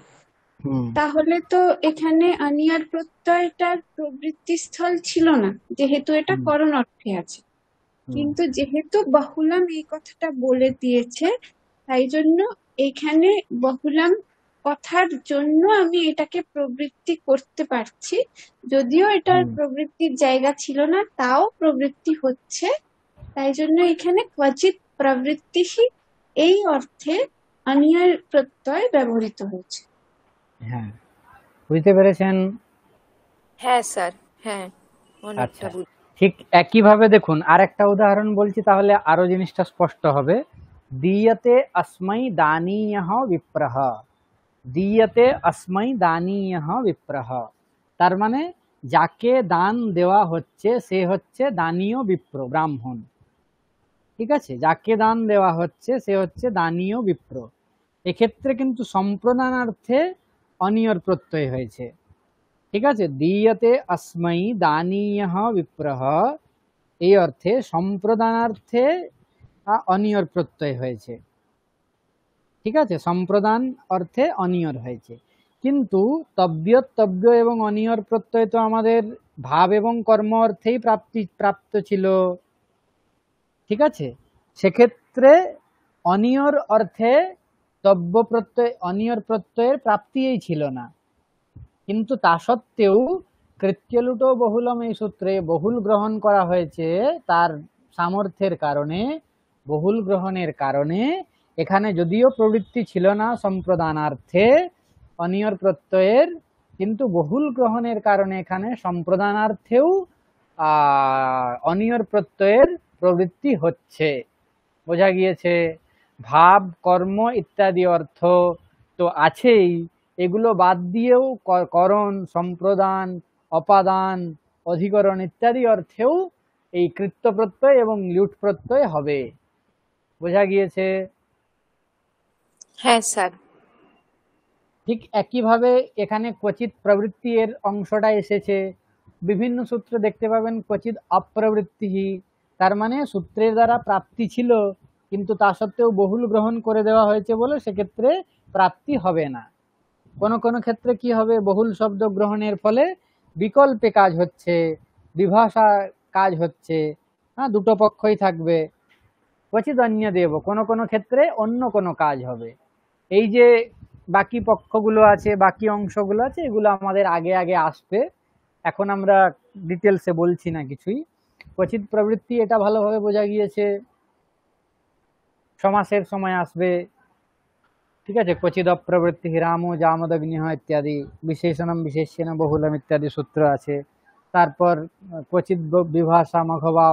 হুম, তাহলে তো এখানে অনিয়ার প্রত্যয়টার প্রবৃত্তি স্থল ছিল না, যেহেতু এটা হুম, করণ অর্থে আছে। হুম, কিন্তু যেহেতু বাহুলাম এই কথাটা বলে দিয়েছে, তাই জন্য এখানে বাহুলাম কথার জন্য আমি এটাকে প্রবৃত্তি করতে পারছি, যদিও এটার হুম, প্রবৃত্তির জায়গা ছিল না, তাও প্রবৃত্তি হচ্ছে। তাই জন্য এখানে ক্বচিৎ প্রবৃত্তি এই অর্থে অনিয়ার প্রত্যয় ব্যবহৃত হয়েছে। হ্যাঁ, বুঝতে পেরেছেন? হ্যাঁ স্যার, হ্যাঁ অনেকটা আচ্ছা, বুঝ। ঠিক একইভাবে দেখুন, আরেকটা উদাহরণ বলছি, তাহলে আরো জিনিসটা স্পষ্ট হবে। দীয়তে अस्मै दानीयः विप्रः, দীয়তে अस्मै दानीयः विप्रः, তার মানে যাকে দান দেওয়া হচ্ছে সে হচ্ছে দানীয় বিপ্র, ব্রাহ্মণ। ঠিক আছে, যাকে দান দেওয়া হচ্ছে সে হচ্ছে দানীয় বিপ্র। এক্ষেত্রে কিন্তু সম্প্রদানার্থে অনিয়র প্রত্যয় হয়েছে। ঠিক আছে, দীয়তে अस्मै দানীয়ः বিপ্রহ, এই অর্থে সম্প্রদানার্থে অনিয়র প্রত্যয় হয়েছে। ঠিক আছে, সম্প্রদান অর্থে অনিয়র হয়েছে, কিন্তু তব্য এবং অনিয়র প্রত্যয় তো আমাদের ভাব এবং কর্ম অর্থেই প্রাপ্ত ছিল। ঠিক আছে, সেক্ষেত্রে অনিয়র অর্থে তব্য প্রত্যয়, অনিয়র প্রত্যয়ের প্রাপ্তিই ছিল না। কিন্তু তা সত্ত্বেও কৃত্যলুটো বহুলম এই সূত্রে বহুল গ্রহণ করা হয়েছে, তার সামর্থ্যের কারণে, বহুল গ্রহণের কারণে এখানে যদিও প্রবৃত্তি ছিল না সম্প্রদানার্থে অনিয়র প্রত্যয়ের, কিন্তু বহুল গ্রহণের কারণে এখানে সম্প্রদানার্থেও অনিয়র প্রত্যয়ের প্রবৃত্তি হচ্ছে। বোঝা গিয়েছে? ভাব, কর্ম ইত্যাদি অর্থ তো আছেই, এগুলো বাদ দিয়েও করণ, সম্প্রদান, অপাদান, অধিকরণ ইত্যাদি অর্থেও এই কৃত্য প্রত্যয় এবং লুট প্রত্যয় হবে। বোঝা গিয়েছে? হ্যাঁ স্যার। ঠিক একইভাবে এখানে ক্বচিৎ প্রবৃত্তি এর অংশটা এসেছে। বিভিন্ন সূত্রে দেখতে পাবেন ক্বচিৎ অপ্রবৃত্তি, তার মানে সূত্রের দ্বারা প্রাপ্তি ছিল কিন্তু তা সত্ত্বেও বহুল গ্রহণ করে দেওয়া হয়েছে বলে সেক্ষেত্রে প্রাপ্তি হবে না। কোন কোন ক্ষেত্রে কি হবে, বহুল শব্দ গ্রহণের ফলে বিকল্পে কাজ হচ্ছে, বিভাষা কাজ হচ্ছে, হ্যাঁ, দুটো পক্ষই থাকবে। ক্বচিৎ অন্য দেব, কোন কোন ক্ষেত্রে অন্য কোনো কাজ হবে। এই যে বাকি পক্ষগুলো আছে, বাকি অংশগুলো আছে, এগুলো আমাদের আগে আগে আসবে, এখন আমরা ডিটেলসে বলছি না কিছুই। ক্বচিৎ প্রবৃত্তি এটা ভালোভাবে বোঝা গিয়েছে, সমাসের সময় আসবে। ঠিক আছে, ক্বচিৎ অপ্রবৃত্তি রামো জামদগ্নি ইত্যাদি, বিশেষণম বিশেষ্যেন বহুলম ইত্যাদি সূত্র আছে। তারপর ক্বচিৎ বিভাষা মঘবা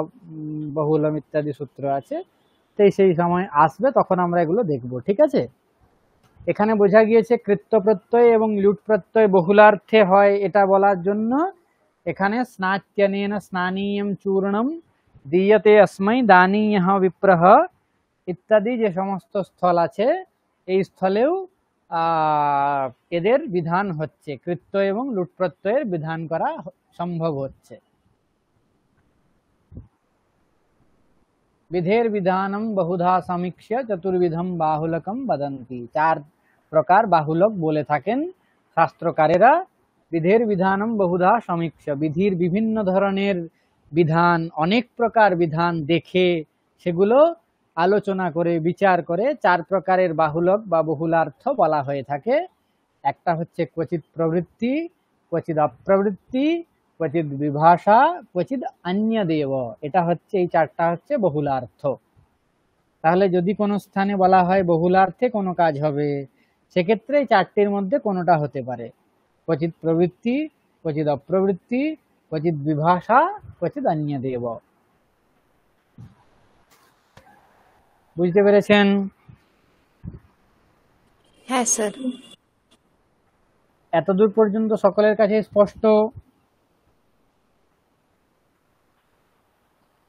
বহুলম ইত্যাদি সূত্র আছে। সেই সময় আসবে, তখন আমরা এগুলো দেখব। ঠিক আছে, এখানে বোঝা গিয়েছে কৃত্য প্রত্যয় এবং লুট প্রত্যয় বহুলার্থে হয়, এটা বলার জন্য এখানে স্নাত্যনেন স্নানীয়ম চূর্ণম দীয়তে अस्मै দানীয়ঃ বিপ্রহ ইত্যাদি যে সমস্ত স্থল আছে, এই স্থলেও এদের বিধান হচ্ছে, কৃত্য এবং লুট প্রত্যয়ের বিধান করা সম্ভব হচ্ছে। বিধের বিধানম বহুধা সমীক্ষ্য চতুর্বিধম বাহুলকম বদন্তি। 4 প্রকার বাহুলক বলে থাকেন শাস্ত্রকারেরা। বিধের বিধানম বহুধা সমীক্ষ, বিধির বিভিন্ন ধরনের বিধান, অনেক প্রকার বিধান দেখে সেগুলো আলোচনা করে বিচার করে 4 প্রকারের বাহুলক বা বহুলার্থ বলা হয়ে থাকে। একটা হচ্ছে ক্বচিৎ প্রবৃত্তি, ক্বচিৎ অপ্রবৃত্তি, ক্বচিৎ বিভাষা, ক্বচিৎ অন্যদেব। এটা হচ্ছে, এই 4টা হচ্ছে বহুলার্থ। তাহলে যদি কোনো স্থানে বলা হয় বহুলার্থে কোনো কাজ হবে, সেক্ষেত্রে এই 4টির মধ্যে কোনোটা হতে পারে, ক্বচিৎ প্রবৃত্তি, ক্বচিৎ অপ্রবৃত্তি, ক্বচিৎ বিভাষা, ক্বচিৎ অন্যদেব। বুঝতে পেরেছেন? হ্যাঁ স্যার। এতদূর পর্যন্ত সকলের কাছে স্পষ্ট?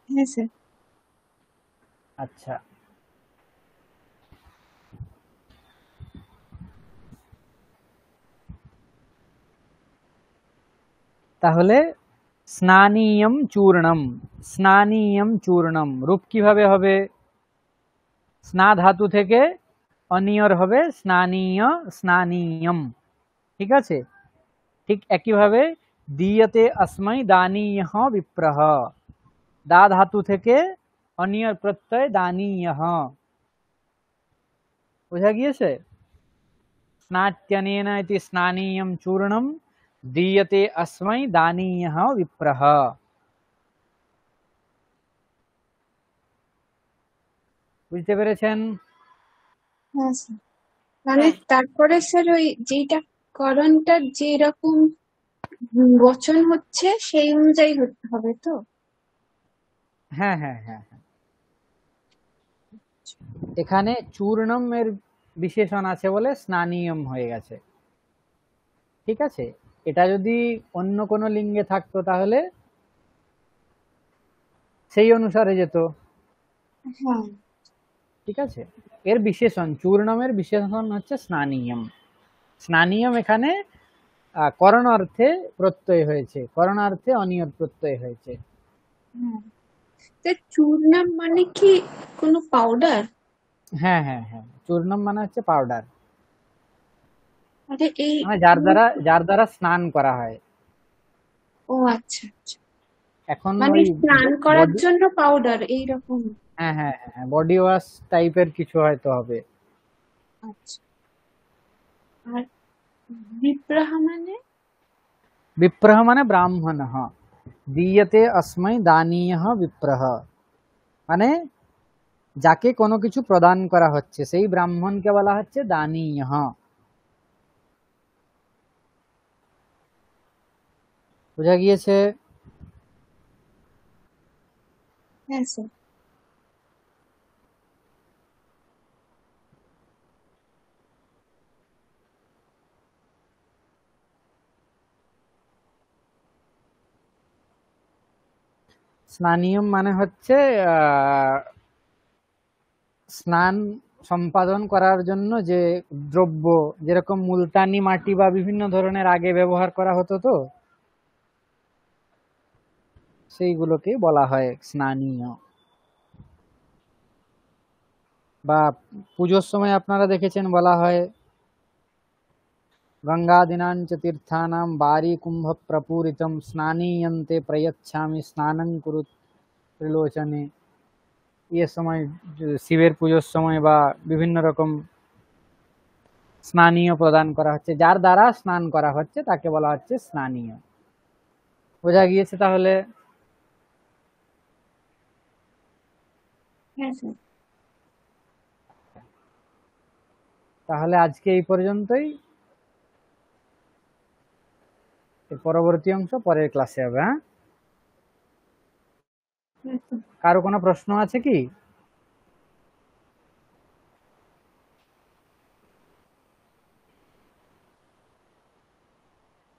হ্যাঁ স্যার। আচ্ছা, তাহলে স্নানীয়ম চূর্ণম, স্নানীয়ম চূর্ণম রূপ কিভাবে হবে? স্না ধাতু থেকে অনিয়র হবে স্নানীয়, স্নানীয়ম। ঠিক আছে, ঠিক একইভাবে দীয়তে अस्मै দানীয়ঃ বিপ্রহ, দা ধাতু থেকে অনিয়র প্রত্যয় দানীয়ঃ। বোঝা গিয়েছে? স্নাত্যনেন ইতি স্নানীয়ম চূর্ণম দীয়তে अस्मै দানীয়ঃ বিপ্রহ। বুঝতে পেরেছেন? হ্যাঁ স্যার। মানে হ্যাঁ তারপরে স্যার ওই যেটা করণটার যে রকম বচন হচ্ছে সেই অনুযায়ী হবে তো? হ্যাঁ হ্যাঁ হ্যাঁ হ্যাঁ। এখানে চূর্ণম এর বিশেষণ আছে বলে স্নানীয়ম হয়ে গেছে। ঠিক আছে, এটা যদি অন্য কোনো লিঙ্গে থাকতো তাহলে সেই অনুসারে যেত। হ্যাঁ। ঠিক আছে, এর বিশেষণ, চূর্ণমের বিশেষণ হচ্ছে স্নানীয়ম। স্নানীয়ম এখানে করণার্থে প্রত্যয় হয়েছে, করণার্থে অনিয়র প্রত্যয় হয়েছে। হ্যাঁ, তো চূর্ণম মানে কি কোনো পাউডার? হ্যাঁ হ্যাঁ হ্যাঁ, চূর্ণম মানে হচ্ছে পাউডার, আরে এই মানে যার দ্বারা স্নান করা হয়। ও আচ্ছা আচ্ছা, এখন মানে ওই স্নান করার body- জন্য পাউডার এইরকম। হ্যাঁ হ্যাঁ হ্যাঁ, বডি ওয়াশ টাইপের কিছু হয়তো হবে। আচ্ছা, আর বিপ্রহ মানে? বিপ্রহ মানে ব্রাহ্মণঃ, দীয়তে अस्मै দানীয়ঃ বিপ্রহ। মানে যাকে কোনো কিছু প্রদান করা হচ্ছে সেই ব্রাহ্মণকে বলা হচ্ছে দানীয়ঃ। বোঝা গিয়েছে? হ্যাঁ স্যার। স্নানীয়ম মানে হচ্ছে স্নান সম্পাদন করার জন্য যে দ্রব্য, যেরকম মুলতানি মাটি বা বিভিন্ন ধরনের আগে ব্যবহার করা হতো, তো সেইগুলোকে বলা হয় স্নানীয়। বা পুজোর সময় আপনারা দেখেছেন বলা হয় গঙ্গাদিনাঞ্চ তীর্থানাম বারি কুম্ভ প্রপূরিতম স্নানীয়ন্তে প্রয়চ্ছামি স্নানং কুরু ত্রিলোচনে। এ সময় শিবের পুজোর সময় বা বিভিন্ন রকম স্নানীয় প্রদান করা হচ্ছে, যার দ্বারা স্নান করা হচ্ছে তাকে বলা হচ্ছে স্নানীয়। বোঝা গিয়েছে তাহলে? হ্যাঁ স্যার। তাহলে আজকে এই পর্যন্তই। এর পরবর্তী অংশ পরের ক্লাসে হবে। হ্যাঁ, হ্যাঁ স্যার। কারো কোনো প্রশ্ন আছে কি?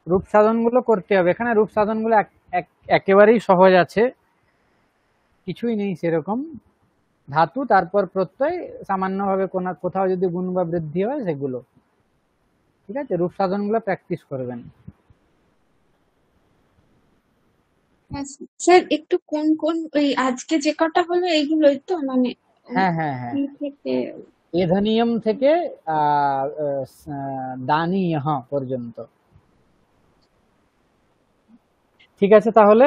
রূপ সাধন গুলো করতে হবে। এখানে রূপ সাধন গুলো একেবারেই সহজ আছে, কিছুই নেই সেরকম। ধাতু, তারপর প্রত্যয়, সামান্যভাবে কোথাও যদি গুণ বা বৃদ্ধি হয় সেগুলো। ঠিক আছে, রূপ সাধন গুলো প্র্যাকটিস করবেন। হ্যাঁ স্যার। স্যার একটু কোন কোন ওই আজকে যে কটা হলো এইগুলোই তো, মানে হ্যাঁ হ্যাঁ হ্যাঁ, ই থেকে এধনিয়ম থেকে দানীয় পর্যন্ত। ঠিক আছে তাহলে।